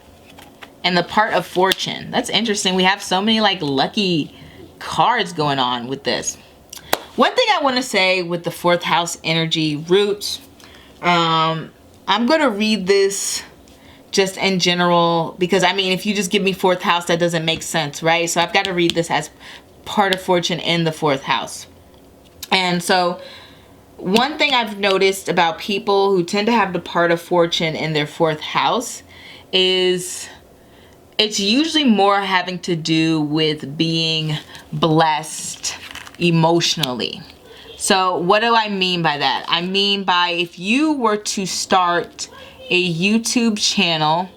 A: and the part of fortune. That's interesting. We have so many like lucky cards going on with this. One thing I want to say with the 4th house energy roots, I'm going to read this just in general, because I mean, if you just give me 4th house, that doesn't make sense, right? So I've got to read this as part of fortune in the 4th house. And so one thing I've noticed about people who tend to have the part of fortune in their 4th house is it's usually more having to do with being blessed emotionally. So what do I mean by that? I mean by, if you were to start a YouTube channel,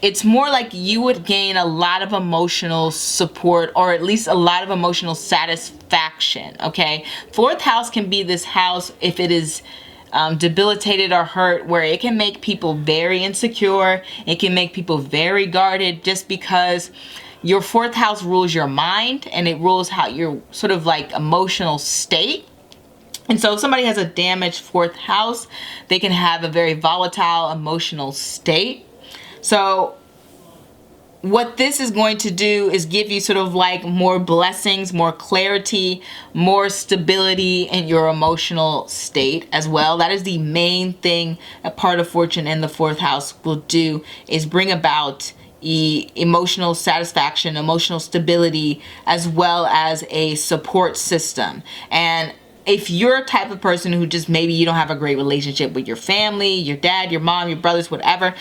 A: it's more like you would gain a lot of emotional support, or at least a lot of emotional satisfaction, okay? 4th house can be this house, if it is debilitated or hurt, where it can make people very insecure. It can make people very guarded, just because your 4th house rules your mind, and it rules how your sort of like emotional state. And so if somebody has a damaged 4th house, they can have a very volatile emotional state. So what this is going to do is give you sort of like more blessings, more clarity, more stability in your emotional state as well. That is the main thing a part of fortune in the 4th house will do, is bring about emotional satisfaction, emotional stability, as well as a support system. And if you're a type of person who just maybe you don't have a great relationship with your family, your dad, your mom, your brothers, whatever,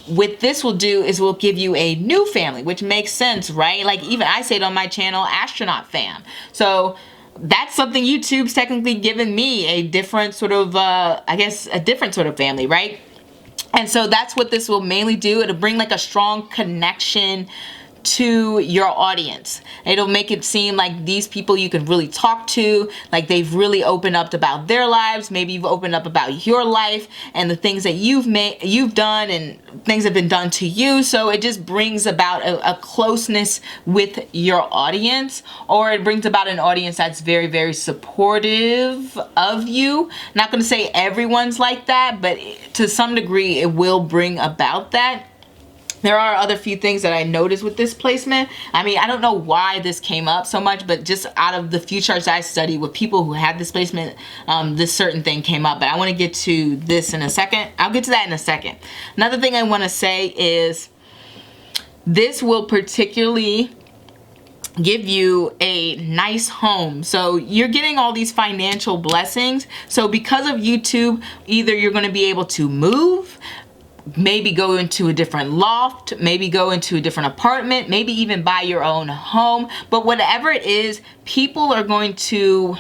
A: what this will do is will give you a new family, which makes sense, right? Like even I say it on my channel, Astronaut Fam. So that's something YouTube's technically given me, a different sort of, I guess, a different sort of family, right? And so that's what this will mainly do. It'll bring like a strong connection to your audience. It'll make it seem like these people you can really talk to, like they've really opened up about their lives. Maybe you've opened up about your life and the things that you've done and things have been done to you. So it just brings about a closeness with your audience, or it brings about an audience that's very, very supportive of you. Not going to say everyone's like that, but to some degree it will bring about that. There are other few things that I noticed with this placement. I mean, I don't know why this came up so much, but just out of the few charts I studied with people who had this placement, this certain thing came up. But I want to get to this in a second. I'll get to that in a second. Another thing I want to say is this will particularly give you a nice home. So you're getting all these financial blessings. So because of YouTube, either you're going to be able to move, maybe go into a different loft, maybe go into a different apartment, maybe even buy your own home. But whatever it is, people are going to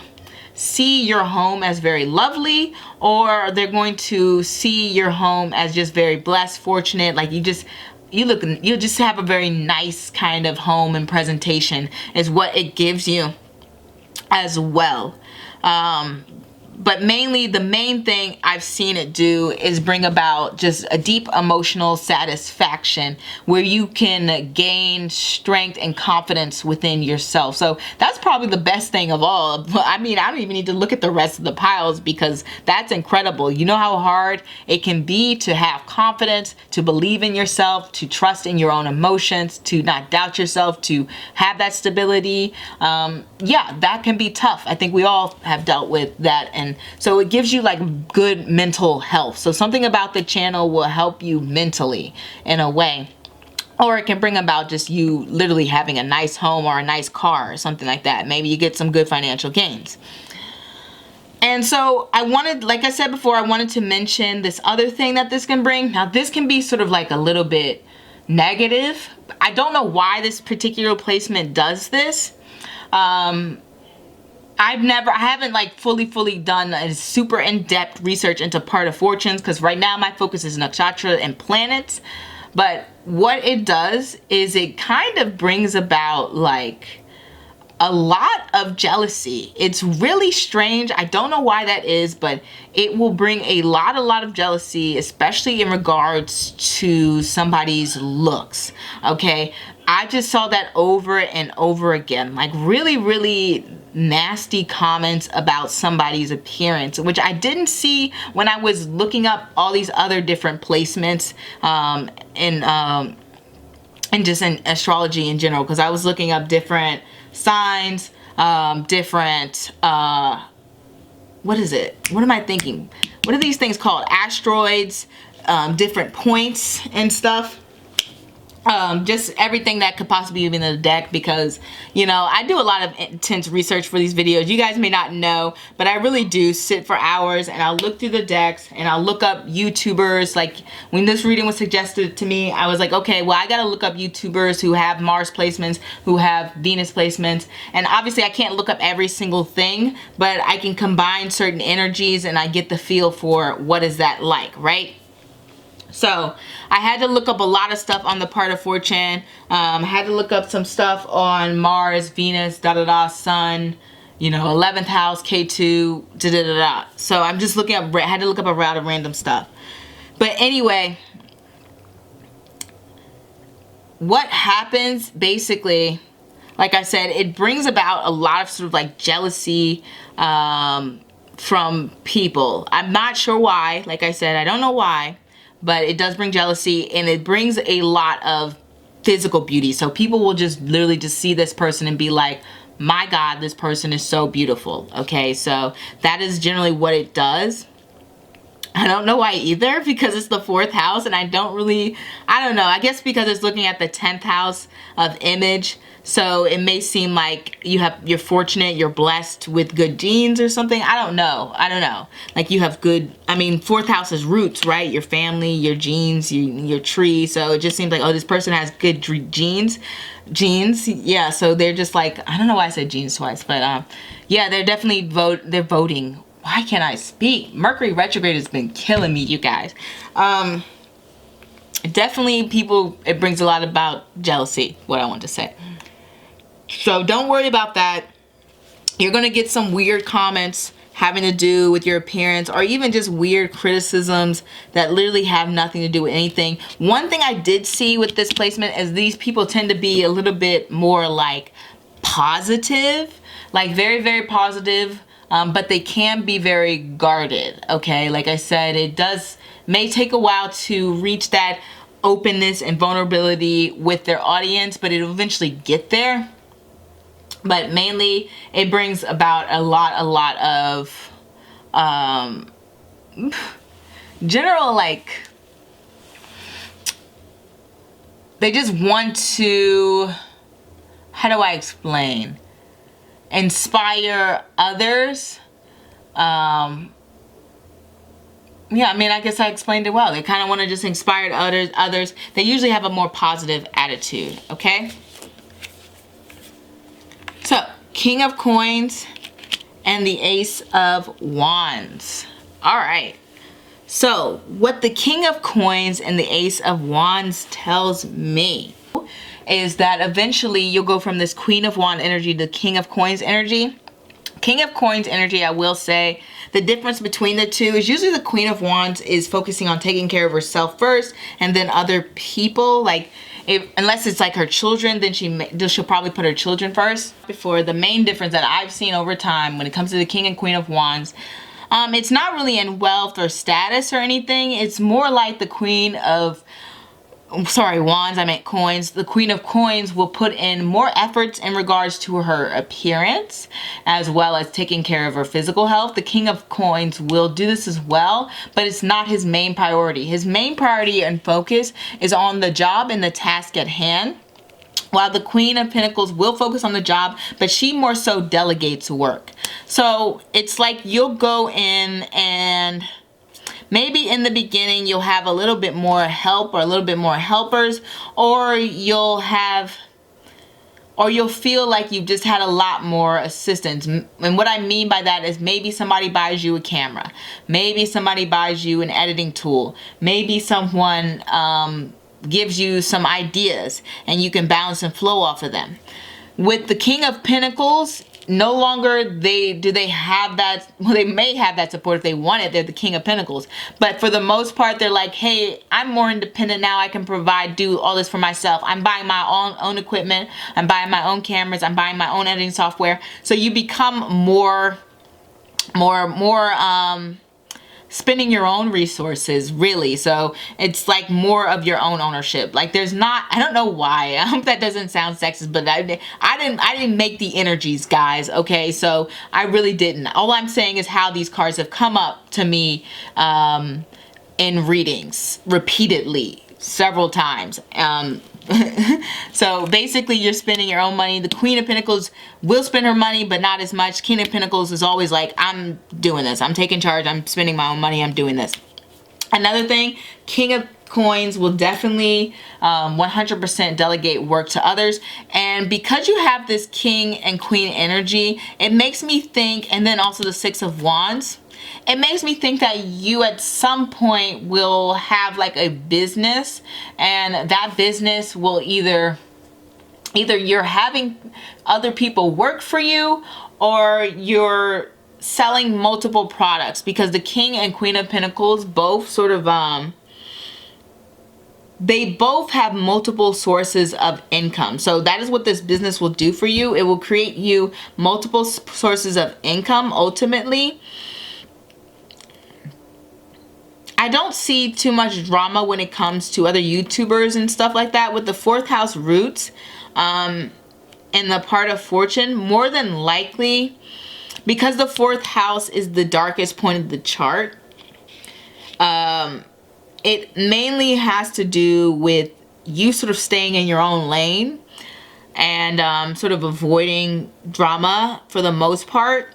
A: see your home as very lovely, or they're going to see your home as just very blessed, fortunate. Like you'll just have a very nice kind of home and presentation is what it gives you as well. But mainly the main thing I've seen it do is bring about just a deep emotional satisfaction where you can gain strength and confidence within yourself. So that's probably the best thing of all. I mean, I don't even need to look at the rest of the piles because that's incredible. You know how hard it can be to have confidence, to believe in yourself, to trust in your own emotions, to not doubt yourself, to have that stability. Yeah, that can be tough. I think we all have dealt with that. And so it gives you like good mental health. So something about the channel will help you mentally in a way. Or it can bring about just you literally having a nice home or a nice car or something like that. Maybe you get some good financial gains. And so I wanted, like I said before, I wanted to mention this other thing that this can bring. Now this can be sort of like a little bit negative. I don't know why this particular placement does this. I haven't like fully done a super in-depth research into part of fortunes because right now my focus is nakshatra and planets. But what it does is it kind of brings about like a lot of jealousy. It's really strange. I don't know why that is, but it will bring a lot of jealousy, especially in regards to somebody's looks. Okay, I just saw that over and over again, like really nasty comments about somebody's appearance, which I didn't see when I was looking up all these other different placements and just in astrology in general, because I was looking up different signs, different what is it? What am I thinking? What are these things called? Asteroids, different points and stuff. Just everything that could possibly be in the deck, because you know I do a lot of intense research for these videos. You guys may not know, but I really do sit for hours and I'll look through the decks and I'll look up YouTubers. Like when this reading was suggested to me, I was like, okay, well I gotta look up YouTubers who have Mars placements, who have Venus placements, and obviously I can't look up every single thing, but I can combine certain energies and I get the feel for what is that like, right? So I had to look up a lot of stuff on the part of fortune. I had to look up some stuff on Mars, Venus, Sun, you know, 11th house, K2, So I'm just looking up, I had to look up a route of random stuff. But anyway, what happens basically, like I said, it brings about a lot of sort of like jealousy from people. I'm not sure why. Like I said, I don't know why. But it does bring jealousy, and it brings a lot of physical beauty. So people will just literally just see this person and be like, my God, this person is so beautiful. Okay, so that is generally what it does. I don't know why either, because it's the 4th house, and I don't know. I guess because it's looking at the 10th house of image. So it may seem like you're fortunate, you're blessed with good genes or something. I don't know. Like you have good, I mean, 4th house is roots, right? Your family, your genes, your tree. So it just seems like, oh, this person has good genes. Yeah, so they're just like, I don't know why I said genes twice, but yeah, they're definitely voting. Why can't I speak? Mercury retrograde has been killing me, you guys. definitely people, it brings a lot about jealousy, what I want to say. So don't worry about that. You're going to get some weird comments having to do with your appearance, or even just weird criticisms that literally have nothing to do with anything. One thing I did see with this placement is these people tend to be a little bit more like positive, like very, very positive, but they can be very guarded, okay? Like I said, it may take a while to reach that openness and vulnerability with their audience, but it'll eventually get there. But mainly it brings about a lot of general, like, they just want to, how do I explain, inspire others. Yeah, I mean, I guess I explained it well. They kind of want to just inspire others. They usually have a more positive attitude, okay? So, King of Coins and the Ace of Wands. All right. So, what the King of Coins and the Ace of Wands tells me is that eventually you'll go from this Queen of Wands energy to King of Coins energy. King of Coins energy, I will say, the difference between the two is usually the Queen of Wands is focusing on taking care of herself first and then other people. Like, unless it's like her children, then she'll probably put her children first. Before, the main difference that I've seen over time when it comes to the King and Queen of Wands, it's not really in wealth or status or anything. It's more like the Queen of, sorry, Wands, I meant coins. The Queen of Coins will put in more efforts in regards to her appearance, as well as taking care of her physical health. The King of Coins will do this as well, but it's not his main priority. His main priority and focus is on the job and the task at hand, while the Queen of Pentacles will focus on the job, but she more so delegates work. So it's like you'll go in and maybe in the beginning you'll have a little bit more help or a little bit more helpers, or you'll feel like you've just had a lot more assistance. And what I mean by that is maybe somebody buys you a camera, maybe somebody buys you an editing tool, maybe someone gives you some ideas and you can bounce and flow off of them. With the King of Pentacles, no longer do they have that. Well, they may have that support if they want it. They're the King of Pentacles, but for the most part they're like, hey, I'm more independent now. I can do all this for myself. I'm buying my own equipment, I'm buying my own cameras, I'm buying my own editing software. So you become more spending your own resources, really. So it's like more of your own ownership. Like, there's not, I don't know why, I hope that doesn't sound sexist, but I didn't make the energies, guys, okay? So I really didn't. All I'm saying is how these cards have come up to me in readings repeatedly, several times. So basically you're spending your own money. The Queen of Pentacles will spend her money, but not as much. King of Pentacles is always like, I'm doing this, I'm taking charge, I'm spending my own money, I'm doing this. Another thing, King of Coins will definitely 100% delegate work to others. And because you have this King and Queen energy, it makes me think, and then also the Six of Wands, it makes me think that you at some point will have like a business, and that business will either you're having other people work for you, or you're selling multiple products, because the King and Queen of Pentacles both sort of they both have multiple sources of income. So that is what this business will do for you. It will create you multiple sources of income ultimately. I don't see too much drama when it comes to other YouTubers and stuff like that. With the 4th house roots in the part of fortune, more than likely, because the 4th house is the darkest point of the chart, it mainly has to do with you sort of staying in your own lane and sort of avoiding drama for the most part.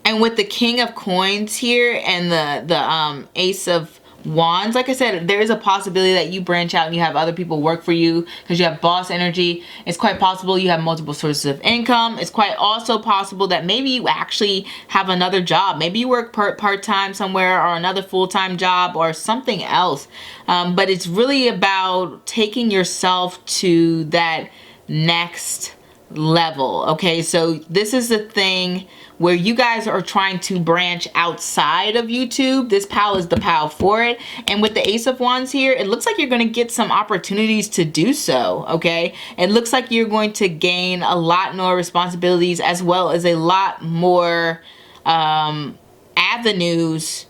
A: And with the King of Coins here and the Ace of Wands, like I said, there is a possibility that you branch out and you have other people work for you because you have boss energy. It's quite possible you have multiple sources of income. It's quite also possible that maybe you actually have another job. Maybe you work part-time somewhere, or another full-time job, or something else. But it's really about taking yourself to that next level. Okay, so this is the thing where you guys are trying to branch outside of YouTube. This pile is the pile for it. And with the Ace of Wands here, it looks like you're going to get some opportunities to do so. Okay, it looks like you're going to gain a lot more responsibilities, as well as a lot more avenues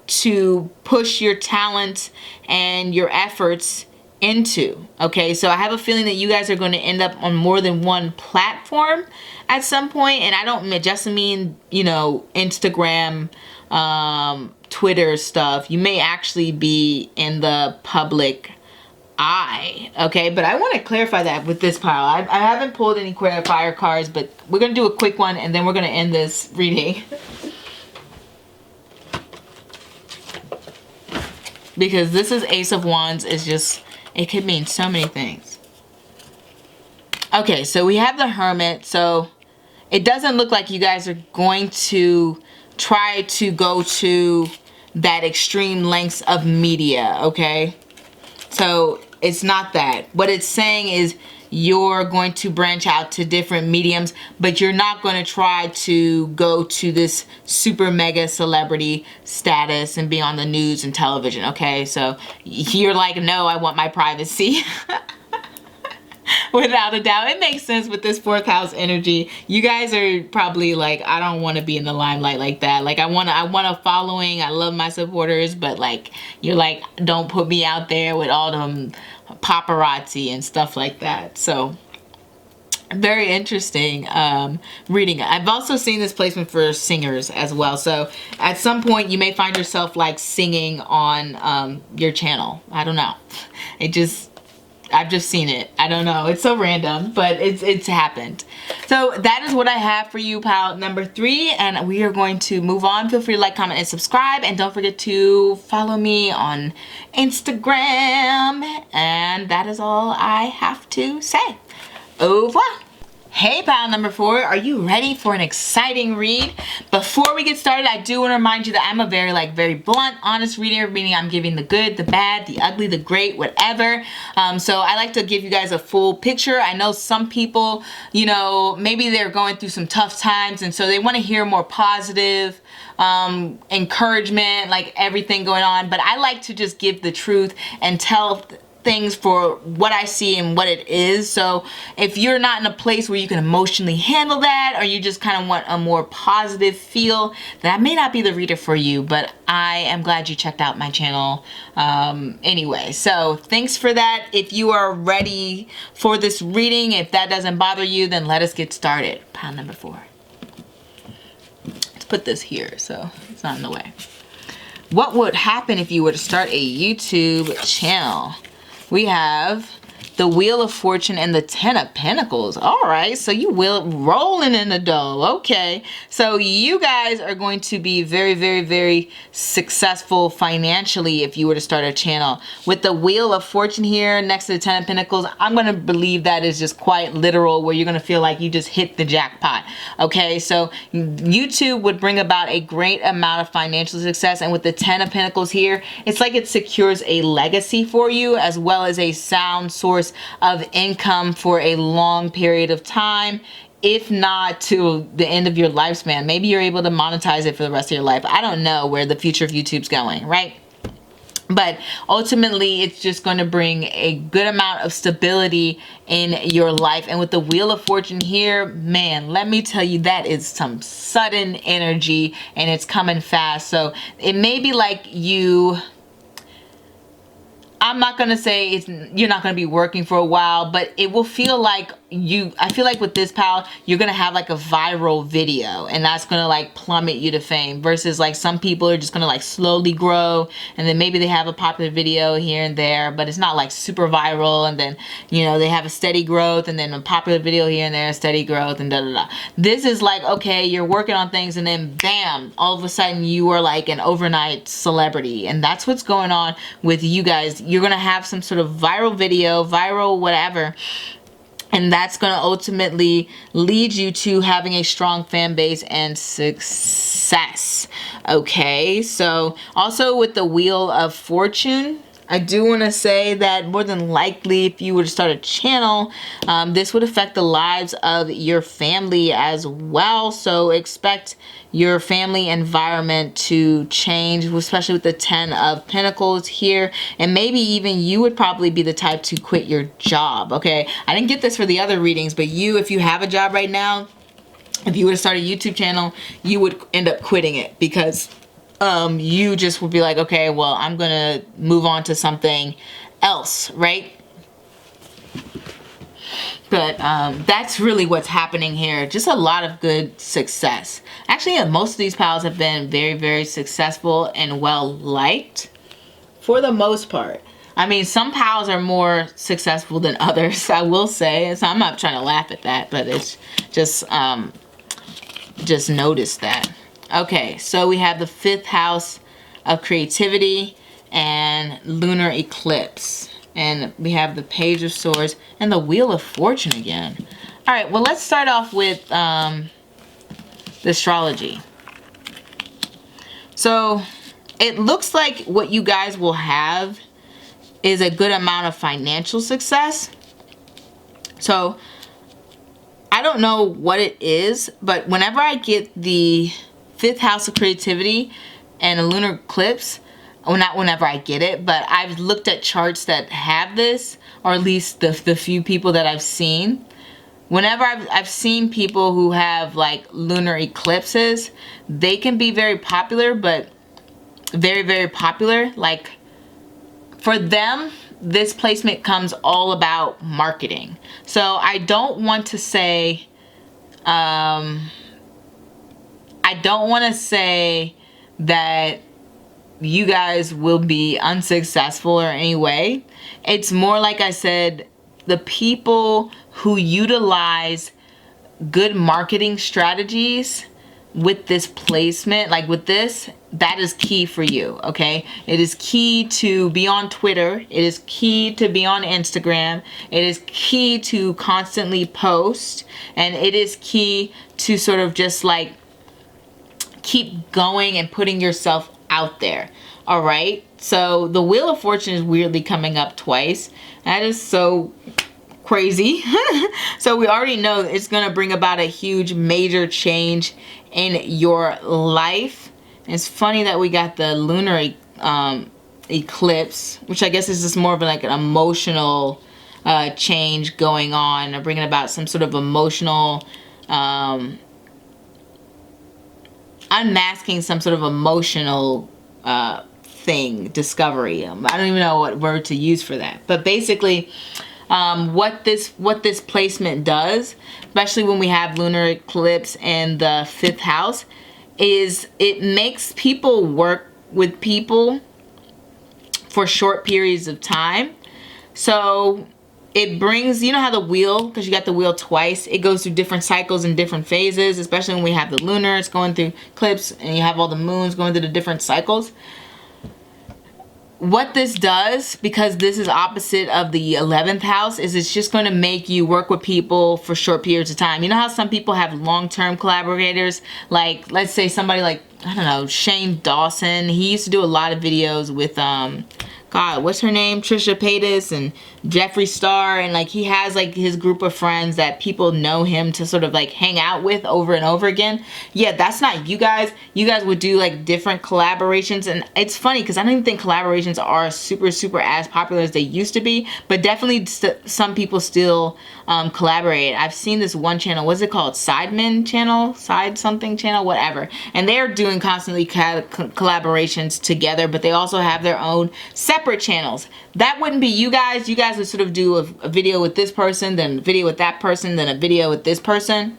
A: to push your talent and your efforts into. Okay, so I have a feeling that you guys are going to end up on more than one platform at some point, and I don't just mean, you know, Instagram, Twitter stuff. You may actually be in the public eye. Okay, but I want to clarify that with this pile. I haven't pulled any clarifier cards, but we're going to do a quick one and then we're going to end this reading. Because this is Ace of Wands, is just, it could mean so many things. Okay, so we have the Hermit. So it doesn't look like you guys are going to try to go to that extreme lengths of media, okay? So it's not that. What it's saying is you're going to branch out to different mediums, but you're not going to try to go to this super mega celebrity status and be on the news and television, okay? So you're like, no, I want my privacy. Without a doubt. It makes sense with this 4th house energy. You guys are probably like, I don't want to be in the limelight like that. Like, I want a following. I love my supporters, but like, you're like, don't put me out there with all them paparazzi and stuff like that. So very interesting reading. I've also seen this placement for singers as well. So at some point you may find yourself like singing on your channel. I don't know. I've just seen it. I don't know. It's so random, but it's happened. So that is what I have for you, pile number 3. And we are going to move on. Feel free to like, comment, and subscribe. And don't forget to follow me on Instagram. And that is all I have to say. Au revoir. Hey, pile number 4, are you ready for an exciting read? Before we get started, I do want to remind you that I'm a very blunt, honest reader, meaning I'm giving the good, the bad, the ugly, the great, whatever. So I like to give you guys a full picture. I know some people, you know, maybe they're going through some tough times, and so they want to hear more positive encouragement, like everything going on. But I like to just give the truth and tell things for what I see and what it is. So if you're not in a place where you can emotionally handle that, or you just kind of want a more positive feel, that may not be the reader for you, but I am glad you checked out my channel anyway. So thanks for that. If you are ready for this reading, if that doesn't bother you, then let us get started. Pile number 4. Let's put this here so it's not in the way. What would happen if you were to start a YouTube channel? We have the Wheel of Fortune and the 10 of Pentacles. All right, so you will rolling in the dough. Okay, so you guys are going to be very successful financially if you were to start a channel. With the Wheel of Fortune here next to the 10 of Pentacles, I'm going to believe that is just quite literal, where you're going to feel like you just hit the jackpot. Okay, so YouTube would bring about a great amount of financial success, and with the 10 of Pentacles here, it's like it secures a legacy for you, as well as a sound source of income for a long period of time, if not to the end of your lifespan. Maybe you're able to monetize it for the rest of your life. I don't know where the future of YouTube's going, right? But ultimately, it's just going to bring a good amount of stability in your life. And with the Wheel of Fortune here, man, let me tell you, that is some sudden energy, and it's coming fast. So it may be like you, I'm not going to say you're not going to be working for a while, but it will feel like I feel like with this pal, you're gonna have like a viral video, and that's gonna like plummet you to fame, versus like some people are just gonna like slowly grow, and then maybe they have a popular video here and there, but it's not like super viral, and then, you know, they have a steady growth, and then a popular video here and there, steady growth, and da da da. This is like, okay, you're working on things, and then bam, all of a sudden you are like an overnight celebrity, and that's what's going on with you guys. You're gonna have some sort of viral video, viral whatever, and that's going to ultimately lead you to having a strong fan base and success. Okay, so also with the Wheel of Fortune, I do want to say that more than likely, if you were to start a channel, this would affect the lives of your family as well. So expect your family environment to change, especially with the 10 of Pentacles here. And maybe even you would probably be the type to quit your job, okay? I didn't get this for the other readings, but you, if you have a job right now, if you were to start a YouTube channel, you would end up quitting it, because you just would be like, okay, well, I'm gonna move on to something else, right? But that's really what's happening here. Just a lot of good success. Actually, most of these pals have been very, very successful and well liked for the most part. I mean, some pals are more successful than others, I will say. So I'm not trying to laugh at that, but it's just notice that. Okay, so we have the 5th house of creativity and lunar eclipse. And we have the Page of Swords and the Wheel of Fortune again. All right, well, let's start off with the astrology. So it looks like what you guys will have is a good amount of financial success. So I don't know what it is, but whenever I get the 5th house of creativity and a lunar eclipse, well, not whenever I get it, but I've looked at charts that have this, or at least the few people that I've seen. Whenever I've seen people who have like lunar eclipses, they can be very popular, but very, very popular. Like for them, this placement comes all about marketing. So I don't want to say, that you guys will be unsuccessful or any way. It's more like I said, the people who utilize good marketing strategies with this placement, like with this, that is key for you, okay? It is key to be on Twitter. It is key to be on Instagram. It is key to constantly post. And it is key to sort of just like keep going and putting yourself out there. All right, so the Wheel of Fortune is weirdly coming up twice. That is so crazy. So we already know it's going to bring about a huge major change in your life. It's funny that we got the lunar eclipse, which I guess is just more of like an emotional change going on, or bringing about some sort of emotional unmasking some sort of emotional thing, discovery. I don't even know what word to use for that. But basically, what this placement does, especially when we have lunar eclipse in the 5th house, is it makes people work with people for short periods of time. So it brings, you know how the wheel, because you got the wheel twice, it goes through different cycles and different phases, especially when we have the lunar, it's going through eclipse, and you have all the moons going through the different cycles. What this does, because this is opposite of the 11th house, is it's just going to make you work with people for short periods of time. You know how some people have long-term collaborators? Like, let's say somebody like, I don't know, Shane Dawson. He used to do a lot of videos with, God, what's her name? Trisha Paytas and Jeffree Star, and like he has like his group of friends that people know him to sort of like hang out with over and over again. Yeah, that's not you guys. You guys would do like different collaborations, and it's funny because I don't even think collaborations are super as popular as they used to be, but definitely some people still collaborate. I've seen this one channel, what's it called? Sidemen channel? Side something channel? Whatever. And they're doing constantly collaborations together, but they also have their own separate separate channels. That wouldn't be you guys. You guys would sort of do a video with this person, then a video with that person, then a video with this person.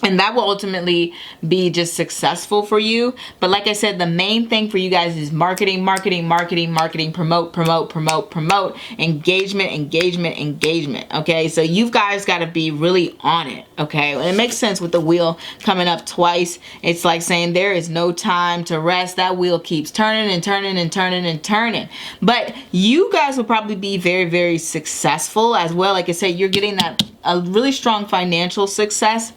A: And that will ultimately be just successful for you. But like I said, the main thing for you guys is marketing, marketing, marketing, marketing, promote, promote, promote, promote, engagement, engagement, engagement. Okay, so you guys got to be really on it. Okay, and it makes sense with the wheel coming up twice. It's like saying there is no time to rest. That wheel keeps turning and turning and turning and turning. But you guys will probably be very, very successful as well. Like I said, you're getting that a really strong financial success.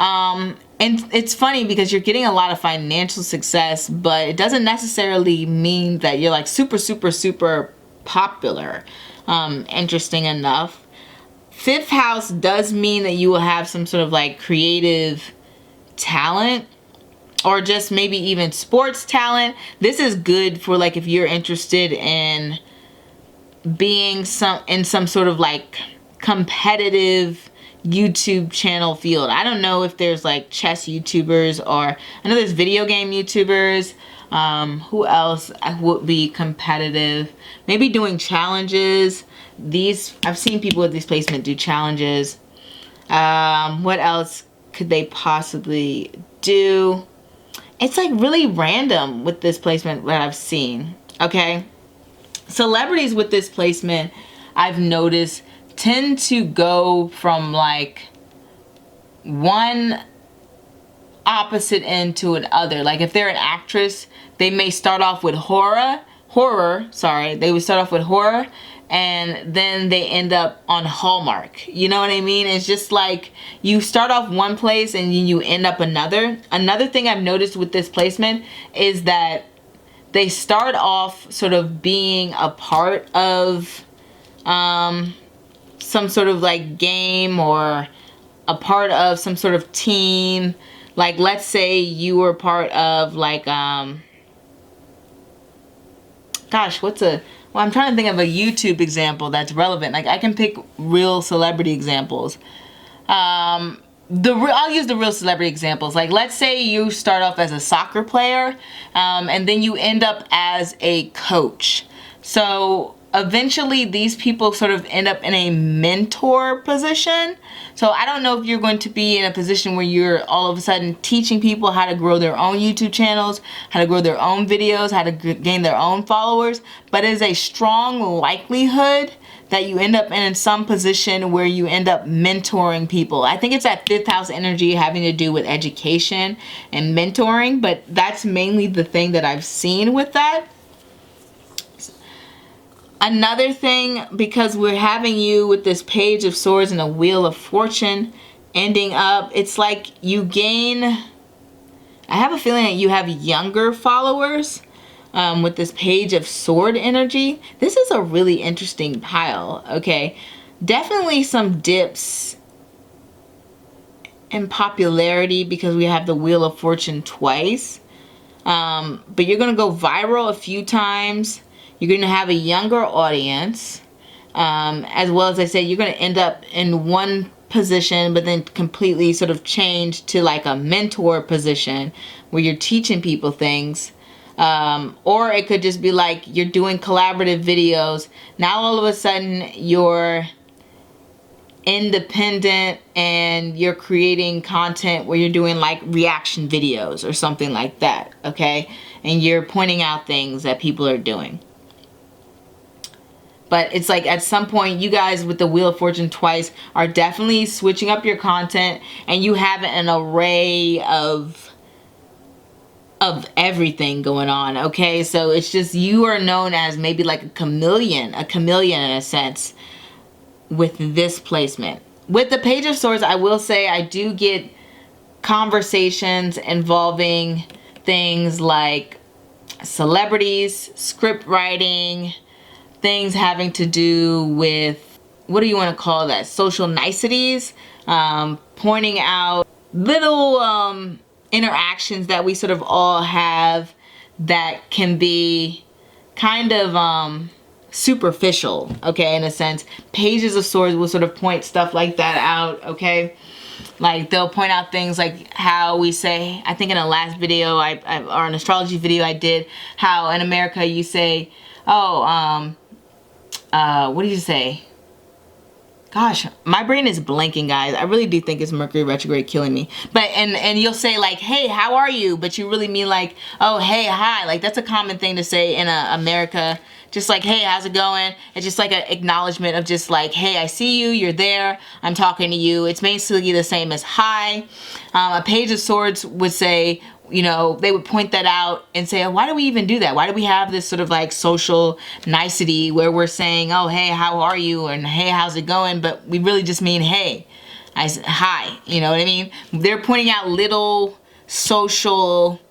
A: And it's funny because you're getting a lot of financial success, but it doesn't necessarily mean that you're like super, super, super popular. Interesting enough. Fifth house does mean that you will have some sort of like creative talent, or just maybe even sports talent. This is good for like if you're interested in being in some sort of like competitive YouTube channel field. I don't know if there's like chess YouTubers, or I know there's video game YouTubers. Who else would be competitive? Maybe doing challenges. I've seen people with this placement do challenges. What else could they possibly do? It's like really random with this placement that I've seen. Okay, celebrities with this placement, I've noticed, tend to go from like one opposite end to another. Like if they're an actress, they may start off with horror, they would start off with horror, and then they end up on Hallmark. You know what I mean? It's just like you start off one place and you end up another. Another thing I've noticed with this placement is that they start off sort of being a part of some sort of like game, or a part of some sort of team. Like let's say you were part of like gosh, well, I'm trying to think of a YouTube example that's relevant. Like I can pick real celebrity examples. I'll use the real celebrity examples. Like let's say you start off as a soccer player, and then you end up as a coach. So eventually these people sort of end up in a mentor position. So I don't know if you're going to be in a position where you're all of a sudden teaching people how to grow their own YouTube channels, how to grow their own videos, how to gain their own followers, but it is a strong likelihood that you end up in some position where you end up mentoring people. I think it's that fifth house energy having to do with education and mentoring, but that's mainly the thing that I've seen with that. Another thing, because we're having you with this Page of Swords and a Wheel of Fortune ending up, it's like you gain, I have a feeling that you have younger followers with this Page of Sword energy. This is a really interesting pile, okay? Definitely some dips in popularity because we have the Wheel of Fortune twice. But you're going to go viral a few times. You're going to have a younger audience. As well as I said, you're going to end up in one position, but then completely sort of change to like a mentor position where you're teaching people things. Or it could just be like you're doing collaborative videos. Now all of a sudden you're independent and you're creating content where you're doing like reaction videos or something like that, okay? And you're pointing out things that people are doing. But it's like at some point you guys with the Wheel of Fortune twice are definitely switching up your content, and you have an array of everything going on, okay? So it's just you are known as maybe like a chameleon in a sense with this placement. With the Page of Swords, I will say I do get conversations involving things like celebrities, script writing, things having to do with, what do you want to call that, social niceties, pointing out little interactions that we sort of all have that can be kind of superficial, okay, in a sense. Pages of Swords will sort of point stuff like that out, okay? Like they'll point out things like how we say, I think in a last video, or an astrology video I did, how in America you say, oh, what did you say? Gosh, my brain is blanking, guys. I really do think it's Mercury retrograde killing me. But, and you'll say like, hey, how are you? But you really mean like, oh, hey, hi. Like, that's a common thing to say in America. Just like, hey, how's it going? It's just like an acknowledgement of just like, hey, I see you, you're there, I'm talking to you. It's basically the same as hi. A Page of Swords would say, you know, they would point that out and say, why do we even do that? Why do we have this sort of like social nicety where we're saying, oh, hey, how are you? And hey, how's it going? But we really just mean, hey, hi, you know what I mean? They're pointing out little social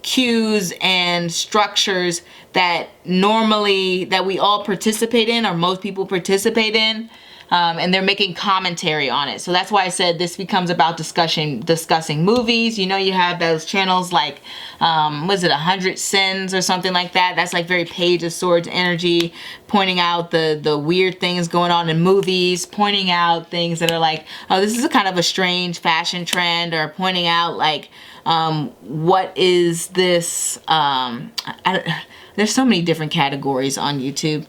A: cues and structures that normally, that we all participate in, or most people participate in. And they're making commentary on it. So that's why I said this becomes about discussing movies. You know, you have those channels like, was it 100 Sins or something like that? That's like very Page of Swords energy, pointing out the weird things going on in movies, pointing out things that are like, oh, this is a kind of a strange fashion trend, or pointing out like, what is this, there's so many different categories on YouTube.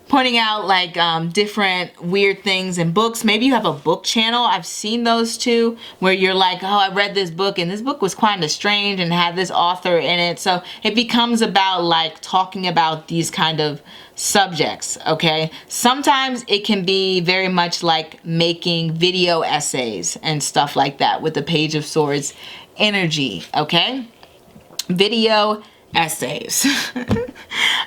A: Pointing out like different weird things in books. Maybe you have a book channel. I've seen those too, where you're like, oh, I read this book and this book was kind of strange and had this author in it. So it becomes about like talking about these kind of subjects, okay? Sometimes it can be very much like making video essays and stuff like that with the Page of Swords energy, okay? Video essays.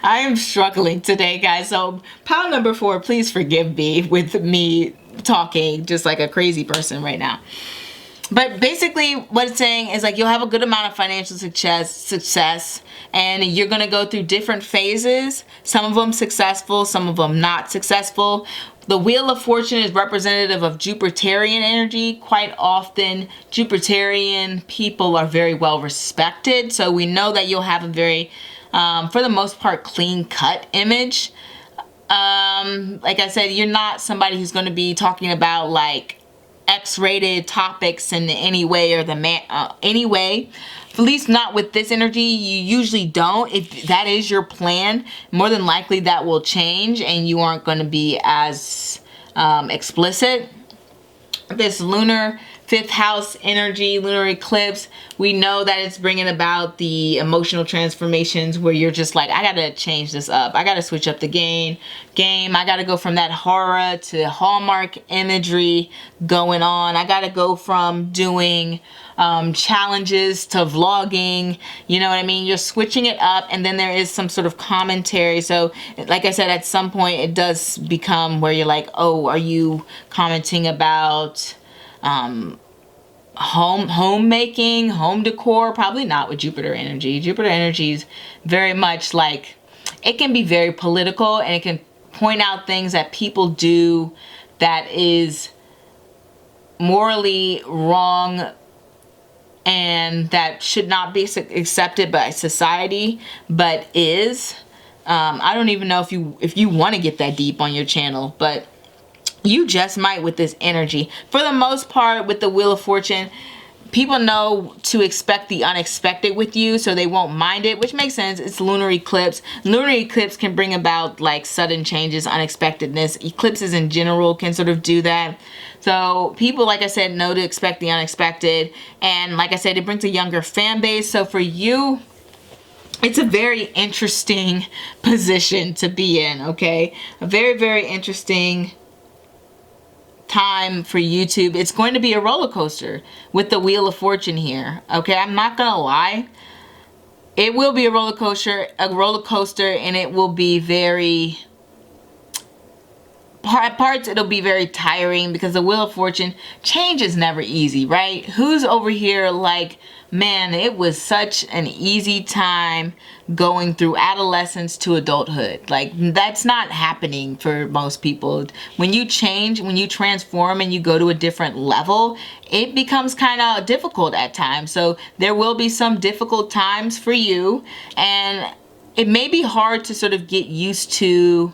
A: I am struggling today, guys. So pile number 4, please forgive me with me talking just like a crazy person right now. But basically what it's saying is like, you'll have a good amount of financial success, and you're going to go through different phases. Some of them successful, some of them not successful. The Wheel of Fortune is representative of Jupiterian energy. Quite often, Jupiterian people are very well respected. So we know that you'll have a very, for the most part, clean-cut image. Like I said, you're not somebody who's going to be talking about like X-rated topics in any way, or any way. At least not with this energy. You usually don't. If that is your plan, more than likely that will change and you aren't going to be as explicit. This lunar 5th house energy, lunar eclipse, we know that it's bringing about the emotional transformations where you're just like, I gotta change this up. I gotta switch up the game. I gotta go from that horror to Hallmark imagery going on. I gotta go from doing challenges to vlogging. You know what I mean? You're switching it up, and then there is some sort of commentary. So like I said, at some point it does become where you're like, oh, are you commenting about homemaking, home decor? Probably not with Jupiter energy. Jupiter energy is very much like, it can be very political, and it can point out things that people do that is morally wrong and that should not be accepted by society, but is. I don't even know if you want to get that deep on your channel, but you just might with this energy. For the most part, with the Wheel of Fortune, people know to expect the unexpected with you, so they won't mind it, which makes sense. It's lunar eclipse. Lunar eclipse can bring about like sudden changes, unexpectedness. Eclipses in general can sort of do that. So people, like I said, know to expect the unexpected. And like I said, it brings a younger fan base. So for you, it's a very interesting position to be in, okay? A very, very interesting time for YouTube. It's going to be a roller coaster with the Wheel of Fortune here, okay? I'm not gonna lie. It will be a roller coaster, and it will be very, at parts it'll be very tiring, because the Wheel of Fortune, change is never easy, right? Who's over here like, man, it was such an easy time going through adolescence to adulthood? Like, that's not happening for most people. When you change, when you transform and you go to a different level, it becomes kind of difficult at times. So there will be some difficult times for you, and it may be hard to sort of get used to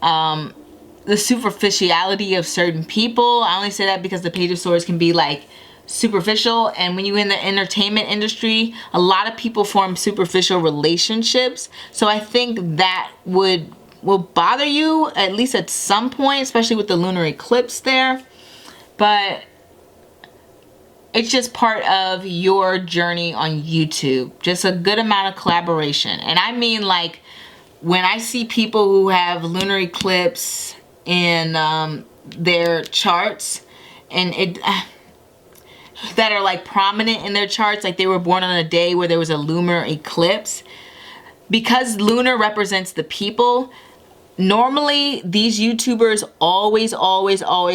A: the superficiality of certain people. I only say that because the Page of Swords can be like superficial. And when you're in the entertainment industry, a lot of people form superficial relationships. So I think that will bother you at least at some point, especially with the lunar eclipse there. But it's just part of your journey on YouTube. Just a good amount of collaboration. And I mean, like, when I see people who have lunar eclipse in their charts, and that are like prominent in their charts, like they were born on a day where there was a lunar eclipse, because lunar represents the people. Normally these YouTubers always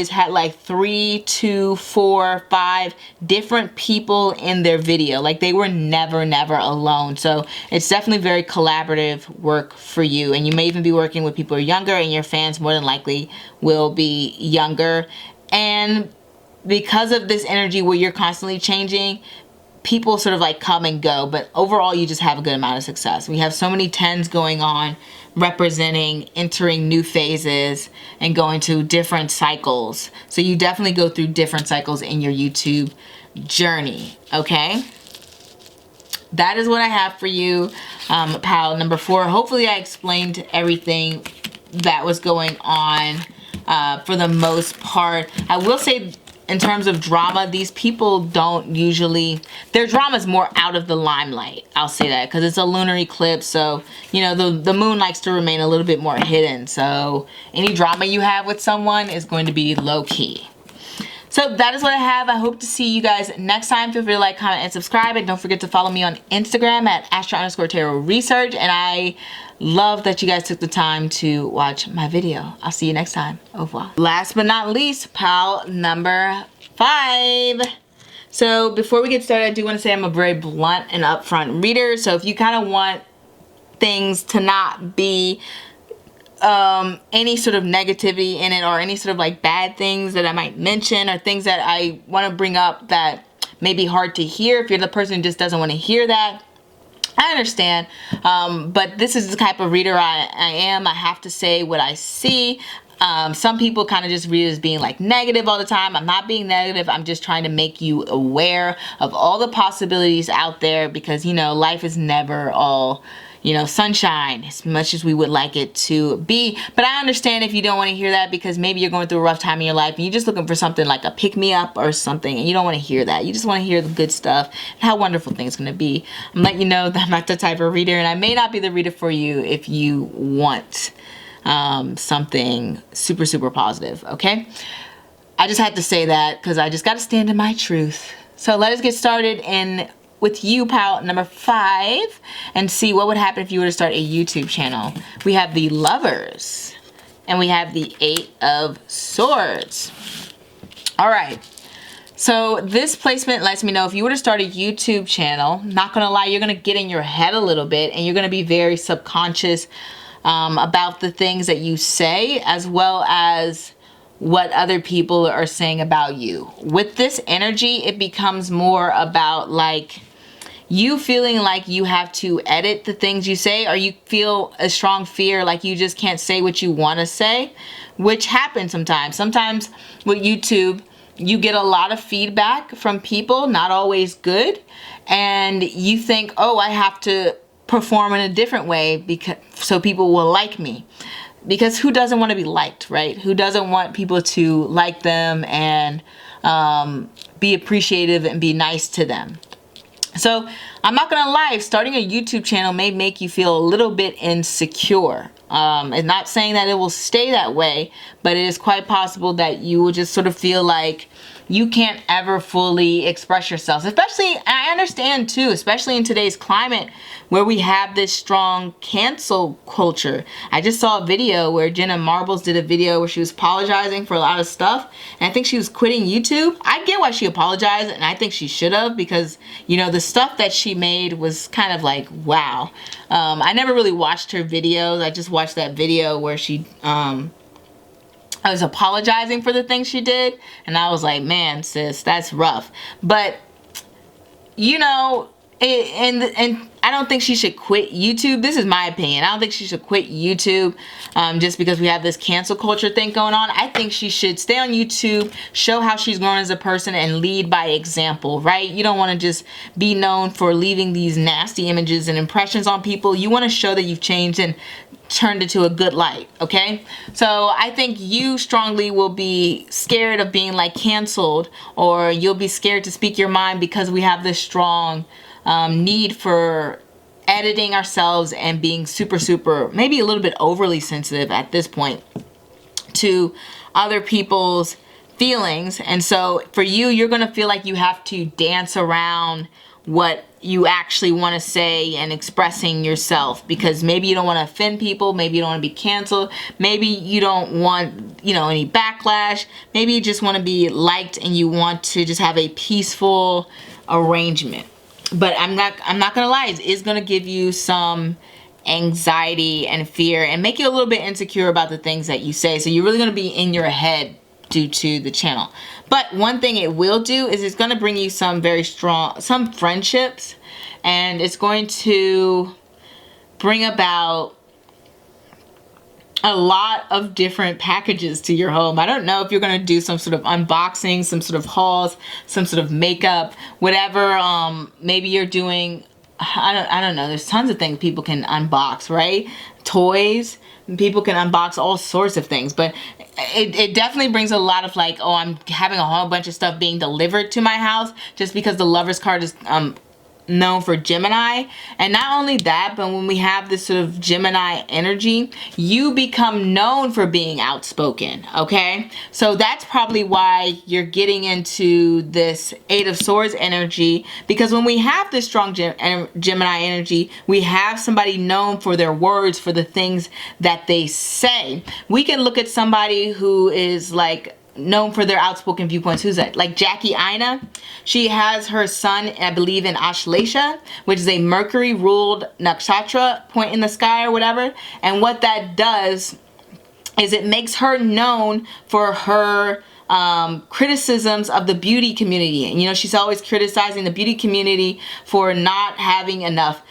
A: had like 3, 2, 4, 5 different people in their video. Like they were never alone. So it's definitely very collaborative work for you. And you may even be working with people who are younger, and your fans more than likely will be younger. And because of this energy where you're constantly changing, people sort of like come and go, but overall you just have a good amount of success. We have so many 10s going on, representing entering new phases and going to different cycles. So you definitely go through different cycles in your YouTube journey, okay? That is what I have for you, pile number 4. Hopefully I explained everything that was going on for the most part. I will say, in terms of drama, these people don't usually, their drama is more out of the limelight. I'll say that because it's a lunar eclipse. So, you know, the moon likes to remain a little bit more hidden. So any drama you have with someone is going to be low key. So that is what I have. I hope to see you guys next time. Feel free to like, comment, and subscribe. And don't forget to follow me on Instagram at Astro_Tarot_Research. And I love that you guys took the time to watch my video. I'll see you next time. Au revoir. Last but not least, pile number 5. So before we get started, I do want to say I'm a very blunt and upfront reader. So if you kind of want things to not be any sort of negativity in it, or any sort of like bad things that I might mention, or things that I want to bring up that may be hard to hear, if you're the person who just doesn't want to hear that, I understand. But this is the type of reader I am. I have to say what I see. Some people kind of just read it as being like negative all the time. I'm not being negative. I'm just trying to make you aware of all the possibilities out there, because, you know, life is never all, you know, sunshine as much as we would like it to be. But I understand if you don't want to hear that, because maybe you're going through a rough time in your life and you're just looking for something like a pick-me-up or something, and you don't want to hear that. You just want to hear the good stuff and how wonderful things are going to be. I'm letting you know that I'm not the type of reader, and I may not be the reader for you if you want something super positive, okay? I just had to say that because I just got to stand in my truth. So let us get started with you, pile number 5, and see what would happen if you were to start a YouTube channel. We have the Lovers, and we have the 8 of Swords. All right. So this placement lets me know if you were to start a YouTube channel, not gonna lie, you're gonna get in your head a little bit, and you're gonna be very subconscious about the things that you say, as well as what other people are saying about you. With this energy, it becomes more about like you feeling like you have to edit the things you say, or you feel a strong fear like you just can't say what you want to say, which happens sometimes. Sometimes with YouTube, you get a lot of feedback from people, not always good, and you think, oh, I have to perform in a different way because so people will like me. Because who doesn't want to be liked, right? Who doesn't want people to like them and be appreciative and be nice to them? So I'm not gonna lie, starting a YouTube channel may make you feel a little bit insecure. And not saying that it will stay that way, but it is quite possible that you will just sort of feel like you can't ever fully express yourself. Especially, and I understand too, especially in today's climate where we have this strong cancel culture. I just saw a video where Jenna Marbles did a video where she was apologizing for a lot of stuff, and I think she was quitting YouTube. I get why she apologized, and I think she should have, because, you know, the stuff that she made was kind of like, wow. I never really watched her videos. I just watched that video where she I was apologizing for the things she did, and I was like, man, sis, that's rough. But, you know, and I don't think she should quit YouTube. This is my opinion. I don't think she should quit YouTube just because we have this cancel culture thing going on. I think she should stay on YouTube, show how she's grown as a person, and lead by example, right? You don't want to just be known for leaving these nasty images and impressions on people. You want to show that you've changed and turned into a good light, okay? So I think you strongly will be scared of being like canceled, or you'll be scared to speak your mind because we have this strong need for editing ourselves and being super, maybe a little bit overly sensitive at this point to other people's feelings. And so for you, you're gonna feel like you have to dance around what you actually want to say and expressing yourself, because maybe you don't want to offend people, maybe you don't want to be canceled, maybe you don't want, you know, any backlash, maybe you just want to be liked and you want to just have a peaceful arrangement. But I'm not gonna lie, it is gonna give you some anxiety and fear and make you a little bit insecure about the things that you say. So you're really gonna be in your head due to the channel. But one thing it will do is it's gonna bring you some very strong, some friendships, and it's going to bring about a lot of different packages to your home. I don't know if you're gonna do some sort of unboxing, some sort of hauls, some sort of makeup, whatever. Maybe you're doing, I don't know. There's tons of things people can unbox, right? Toys. People can unbox all sorts of things, but it definitely brings a lot of like, oh, I'm having a whole bunch of stuff being delivered to my house, just because the Lover's card is known for Gemini. And not only that, but when we have this sort of Gemini energy, you become known for being outspoken, okay? So that's probably why you're getting into this Eight of Swords energy, because when we have this strong Gemini energy, we have somebody known for their words, for the things that they say. We can look at somebody who is like known for their outspoken viewpoints. Who's that? Like Jackie Aina. She has her sun, I believe, in Ashlesha, which is a Mercury ruled nakshatra point in the sky or whatever. And what that does is it makes her known for her criticisms of the beauty community. And you know, she's always criticizing the beauty community for not having enough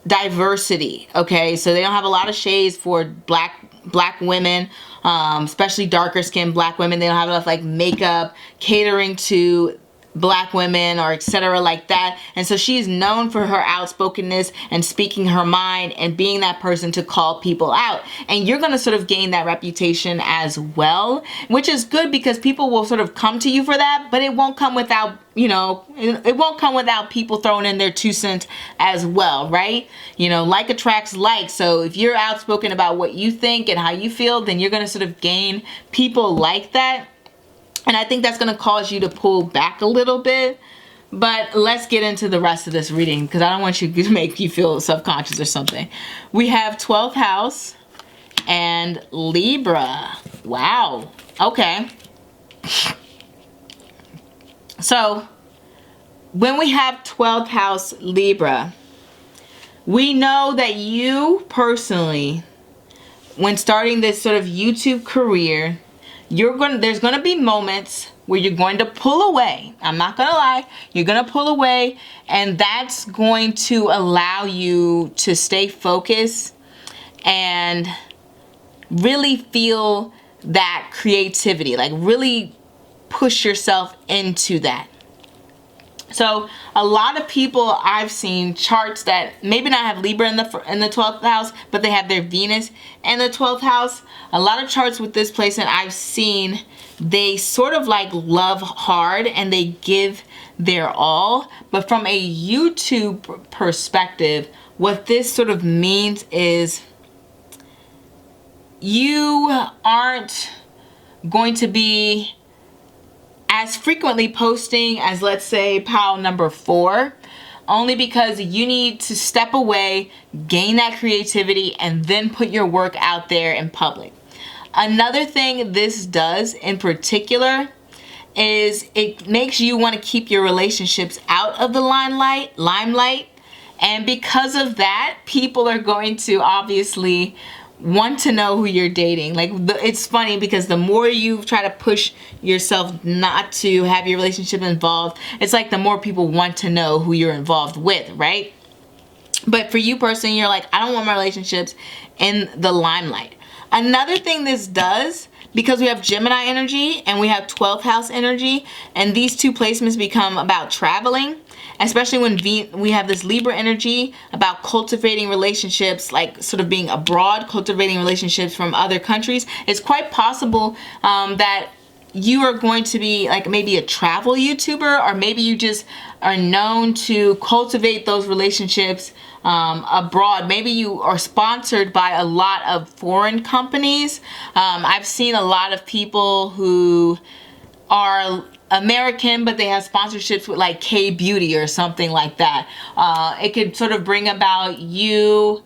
A: diversity. Okay, so they don't have a lot of shades for black women, especially darker skinned black women. They don't have enough like makeup catering to black women or etc. like that. And so she's known for her outspokenness and speaking her mind and being that person to call people out. And you're going to sort of gain that reputation as well, which is good because people will sort of come to you for that, but it won't come without, you know, it won't come without people throwing in their 2 cents as well, right? You know, like attracts like. So if you're outspoken about what you think and how you feel, then you're going to sort of gain people like that. And I think that's going to cause you to pull back a little bit. But let's get into the rest of this reading, because I don't want you to make you feel subconscious or something. We have 12th house and Libra. Wow. Okay. So when we have 12th house Libra, we know that you personally, when starting this sort of YouTube career, there's going to be moments where you're going to pull away. I'm not going to lie. You're going to pull away, and that's going to allow you to stay focused and really feel that creativity, like really push yourself into that. So a lot of people I've seen charts that maybe not have Libra in the 12th house, but they have their Venus in the 12th house. A lot of charts with this placement I've seen, they sort of like love hard and they give their all. But from a YouTube perspective, what this sort of means is you aren't going to be as frequently posting as, let's say, pile number 4, only because you need to step away, gain that creativity, and then put your work out there in public. Another thing this does in particular is it makes you want to keep your relationships out of the limelight. And because of that, people are going to obviously want to know who you're dating. Like, it's funny because the more you try to push yourself not to have your relationship involved, it's like the more people want to know who you're involved with, right? But for you personally, you're like, I don't want my relationships in the limelight. Another thing this does, because we have Gemini energy and we have 12th house energy, and these two placements become about traveling, especially when we have this Libra energy about cultivating relationships, like sort of being abroad, cultivating relationships from other countries. It's quite possible that you are going to be like maybe a travel YouTuber, or maybe you just are known to cultivate those relationships abroad. Maybe you are sponsored by a lot of foreign companies. I've seen a lot of people who are American, but they have sponsorships with like K-Beauty or something like that. It could sort of bring about you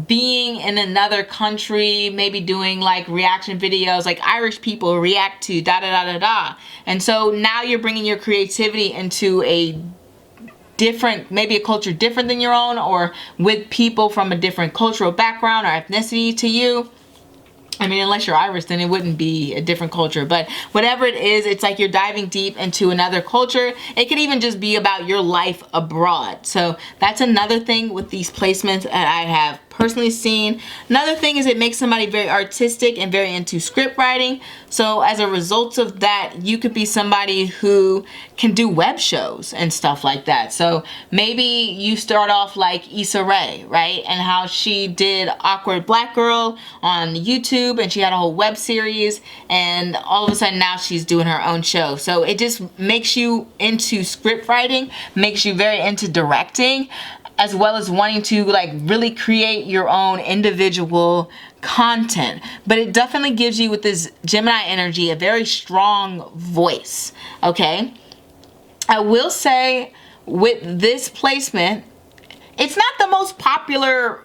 A: being in another country, maybe doing like reaction videos, like Irish people react to da da da da da. And so now you're bringing your creativity into a different, maybe a culture different than your own, or with people from a different cultural background or ethnicity to you. I mean, unless you're Irish, then it wouldn't be a different culture. But whatever it is, it's like you're diving deep into another culture. It could even just be about your life abroad. So that's another thing with these placements that I have personally seen. Another thing is it makes somebody very artistic and very into script writing. So as a result of that, you could be somebody who can do web shows and stuff like that. So maybe you start off like Issa Rae, right? And how she did Awkward Black Girl on YouTube, and she had a whole web series, and all of a sudden now she's doing her own show. So it just makes you into script writing, makes you very into directing, as well as wanting to like really create your own individual content. But it definitely gives you, with this Gemini energy, a very strong voice, okay? I will say with this placement, it's not the most popular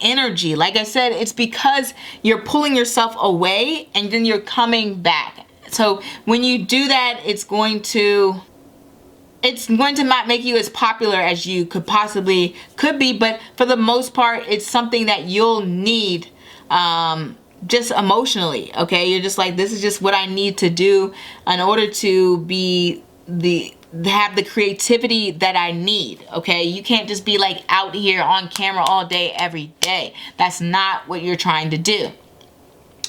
A: energy. Like I said, it's because you're pulling yourself away and then you're coming back. So when you do that, it's going to not make you as popular as you could be, but for the most part, it's something that you'll need just emotionally, okay? You're just like, this is just what I need to do in order to have the creativity that I need, okay? You can't just be like out here on camera all day, every day. That's not what you're trying to do.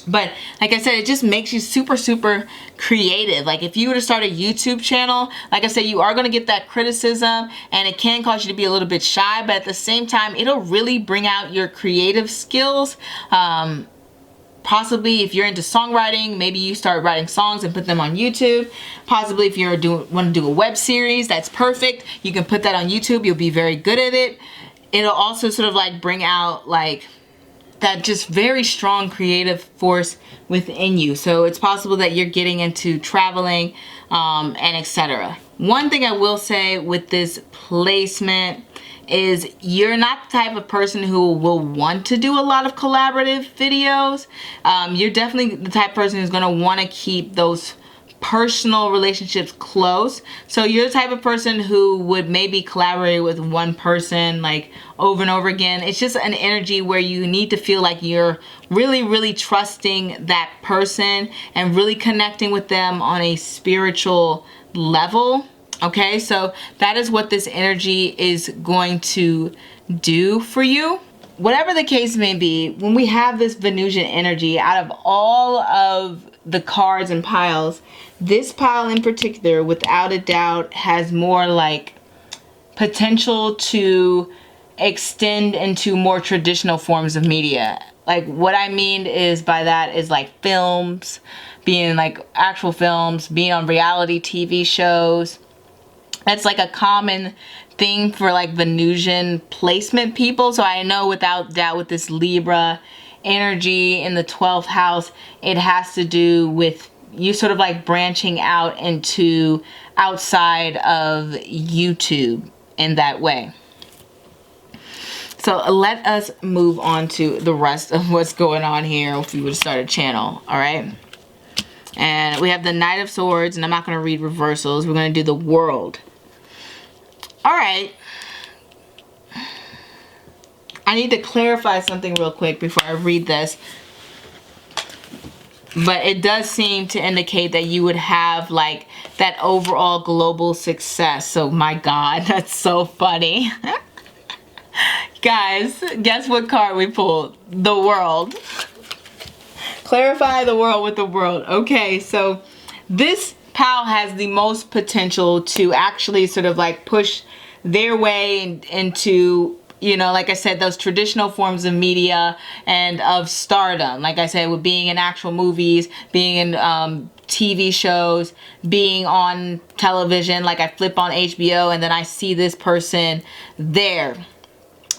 A: But like I said, it just makes you super, super creative. Like if you were to start a YouTube channel, like I said, you are going to get that criticism, and it can cause you to be a little bit shy, but at the same time, it'll really bring out your creative skills. Possibly if you're into songwriting, maybe you start writing songs and put them on YouTube. Possibly if you want to do a web series, that's perfect. You can put that on YouTube. You'll be very good at it. It'll also sort of like bring out like that just very strong creative force within you. So it's possible that you're getting into traveling and etc. One thing I will say with this placement is you're not the type of person who will want to do a lot of collaborative videos. You're definitely the type of person who's going to want to keep those personal relationships close. So you're the type of person who would maybe collaborate with one person like over and over again. It's just an energy where you need to feel like you're really, really trusting that person and really connecting with them on a spiritual level. Okay, so that is what this energy is going to do for you. Whatever the case may be, when we have this Venusian energy, out of all of the cards and piles, this pile in particular, without a doubt, has more like potential to extend into more traditional forms of media. Like what I mean is by that is like films, being like actual films, being on reality TV shows. That's like a common thing for like Venusian placement people. So I know without doubt with this Libra energy in the 12th house, it has to do with you sort of like branching out into outside of YouTube in that way. So let us move on to the rest of what's going on here if you would start a channel, all right? And we have the Knight of Swords, and I'm not going to read reversals. We're going to do the World. All right. I need to clarify something real quick before I read this. But it does seem to indicate that you would have like that overall global success. So my God, that's so funny. Guys, guess what card we pulled? The World. Clarify the world with the world. Okay, so this pal has the most potential to actually sort of like push their way into, you know, like I said, those traditional forms of media and of stardom. Like I said, with being in actual movies, being in TV shows, being on television. Like I flip on HBO and then I see this person there.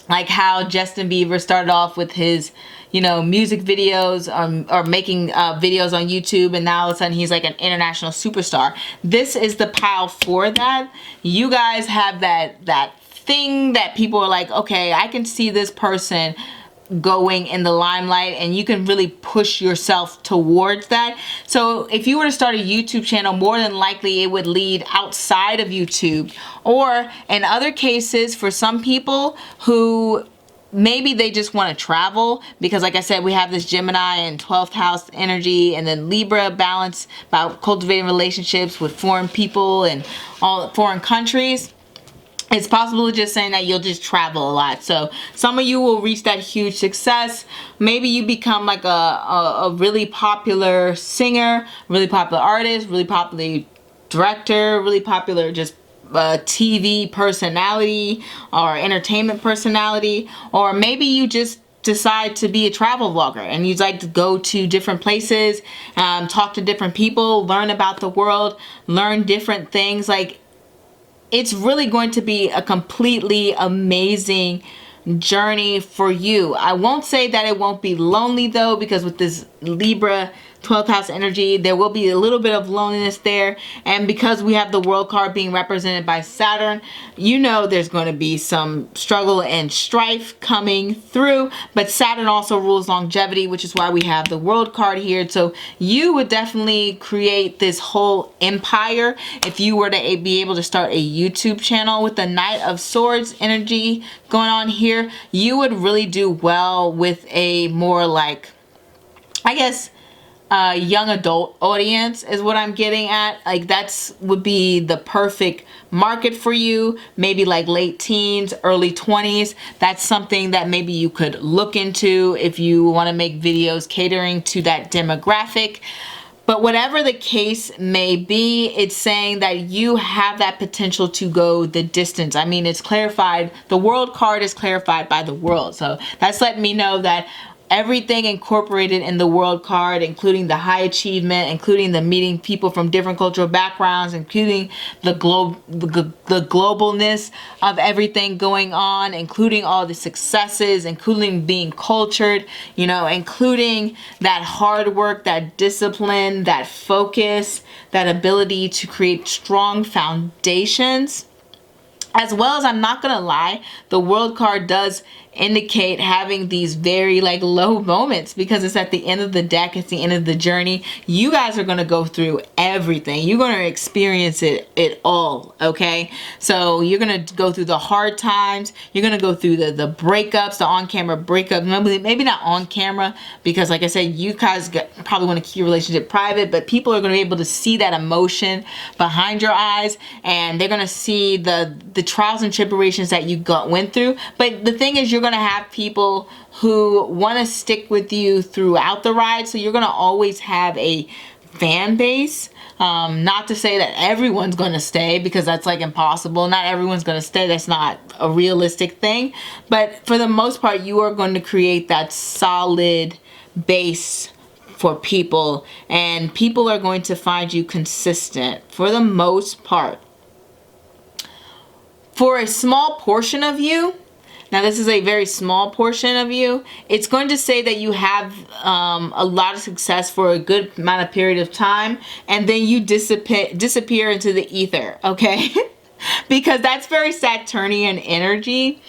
A: Like how Justin Bieber started off with his, you know, music videos or making videos on YouTube, and now all of a sudden he's like an international superstar. This is the pile for that. You guys have that thing that people are like, okay, I can see this person going in the limelight, and you can really push yourself towards that. So if you were to start a YouTube channel, more than likely it would lead outside of YouTube, or in other cases for some people who maybe they just want to travel, because like I said, we have this Gemini and 12th house energy, and then Libra balance about cultivating relationships with foreign people and all foreign countries. It's possible just saying that you'll just travel a lot. So some of you will reach that huge success. Maybe you become like a really popular singer, really popular artist, really popular director, really popular just TV personality or entertainment personality. Or maybe you just decide to be a travel vlogger and you'd like to go to different places, talk to different people, learn about the world, learn different things. Like, it's really going to be a completely amazing journey for you. I won't say that it won't be lonely though, because with this Libra 12th house energy, there will be a little bit of loneliness there. And because we have the World card being represented by Saturn, you know there's going to be some struggle and strife coming through. But Saturn also rules longevity, which is why we have the World card here. So you would definitely create this whole empire if you were to be able to start a YouTube channel. With the Knight of Swords energy going on here, you would really do well with a more like, I guess, young adult audience is what I'm getting at. Like that's would be the perfect market for you. Maybe like late teens, early 20s. That's something that maybe you could look into if you want to make videos catering to that demographic. But whatever the case may be, it's saying that you have that potential to go the distance. I mean, it's clarified. The World card is clarified by the World. So that's letting me know that everything incorporated in the World card, including the high achievement, including the meeting people from different cultural backgrounds, including the globalness of everything going on, including all the successes, including being cultured, you know, including that hard work, that discipline, that focus, that ability to create strong foundations. As well as, I'm not gonna lie, the World card does indicate having these very like low moments, because it's at the end of the deck, it's the end of the journey. You guys are gonna go through everything. You're gonna experience it all, okay? So you're gonna go through the hard times, you're gonna go through the breakups, the on-camera breakups. Maybe not on camera, because like I said, you guys probably want to keep your relationship private, but people are gonna be able to see that emotion behind your eyes, and they're gonna see the trials and tribulations that you went through. But the thing is, you're going to have people who want to stick with you throughout the ride. So you're going to always have a fan base. Not to say that everyone's going to stay, because that's like impossible. Not everyone's going to stay. That's not a realistic thing. But for the most part, you are going to create that solid base for people, and people are going to find you consistent for the most part. For a small portion of you, now this is a very small portion of you, it's going to say that you have a lot of success for a good amount of period of time, and then you disappear into the ether, okay? Because that's very Saturnian energy.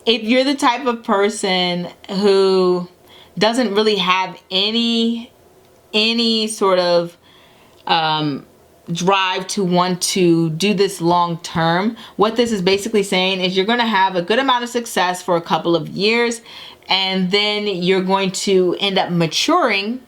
A: If you're the type of person who doesn't really have any sort of drive to want to do this long term. What this is basically saying is you're going to have a good amount of success for a couple of years, and then you're going to end up maturing,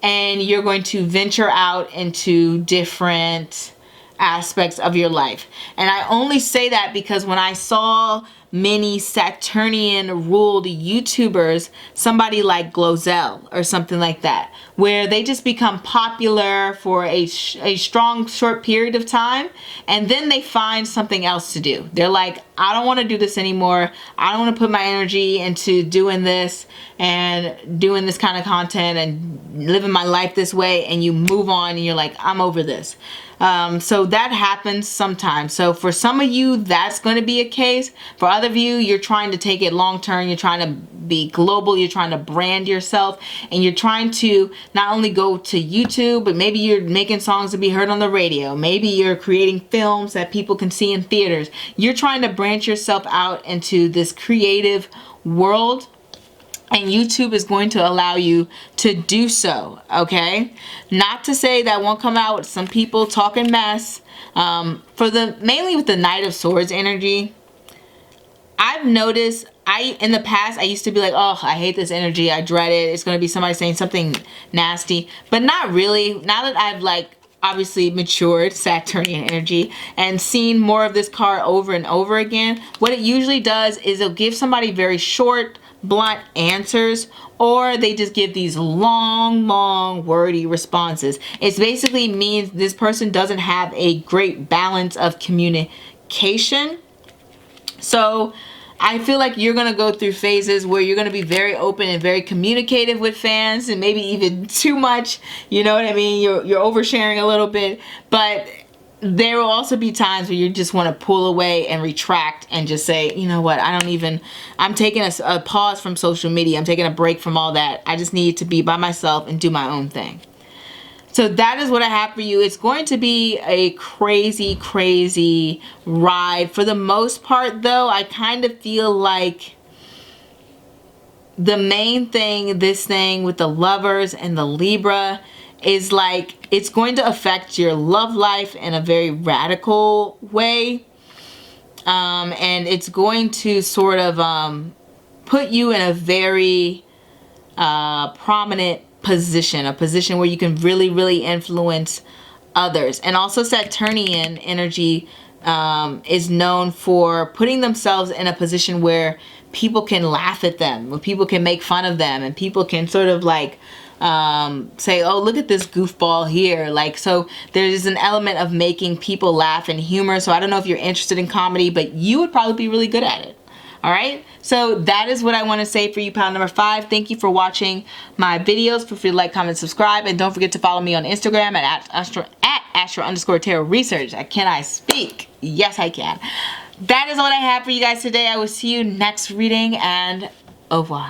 A: and you're going to venture out into different aspects of your life. And I only say that because when I saw many Saturnian ruled YouTubers, somebody like Glozell or something like that, where they just become popular for a strong short period of time, and then they find something else to do. They're like, I don't want to do this anymore. I don't want to put my energy into doing this and doing this kind of content and living my life this way, and you move on and you're like, I'm over this. So that happens sometimes. So for some of you, that's going to be a case. For other of you, you're trying to take it long term. You're trying to be global. You're trying to brand yourself, and you're trying to not only go to YouTube, but maybe you're making songs to be heard on the radio. Maybe you're creating films that people can see in theaters. You're trying to branch yourself out into this creative world, and YouTube is going to allow you to do so, okay? Not to say that won't come out with some people talking mess. Mainly with the Knight of Swords energy, I've noticed, in the past, I used to be like, oh, I hate this energy. I dread it. It's going to be somebody saying something nasty. But not really. Now that I've, like, obviously matured, Saturnian energy, and seen more of this card over and over again, what it usually does is it'll give somebody very short, blunt answers, or they just give these long wordy responses. It basically means this person doesn't have a great balance of communication. So I feel like you're going to go through phases where you're going to be very open and very communicative with fans, and maybe even too much, you know what I mean? You're oversharing a little bit, but there will also be times where you just want to pull away and retract and just say, you know what, I'm taking a pause from social media. I'm taking a break from all that. I just need to be by myself and do my own thing. So that is what I have for you. It's going to be a crazy ride. For the most part, though, I kind of feel like the main thing, this thing with the Lovers and the Libra, is like it's going to affect your love life in a very radical way. And it's going to sort of put you in a very prominent position, a position where you can really influence others. And also Saturnian energy is known for putting themselves in a position where people can laugh at them, where people can make fun of them, and people can sort of like say, oh, look at this goofball here. Like, so there's an element of making people laugh and humor. So I don't know if you're interested in comedy, but you would probably be really good at it. All right, so that is what I want to say for you, pile number 5. Thank you for watching my videos. Feel free to like, comment, subscribe, and don't forget to follow me on Instagram at Astro_Tarot_Research. Can I speak? Yes, I can. That is what I have for you guys today. I will see you next reading, and au revoir.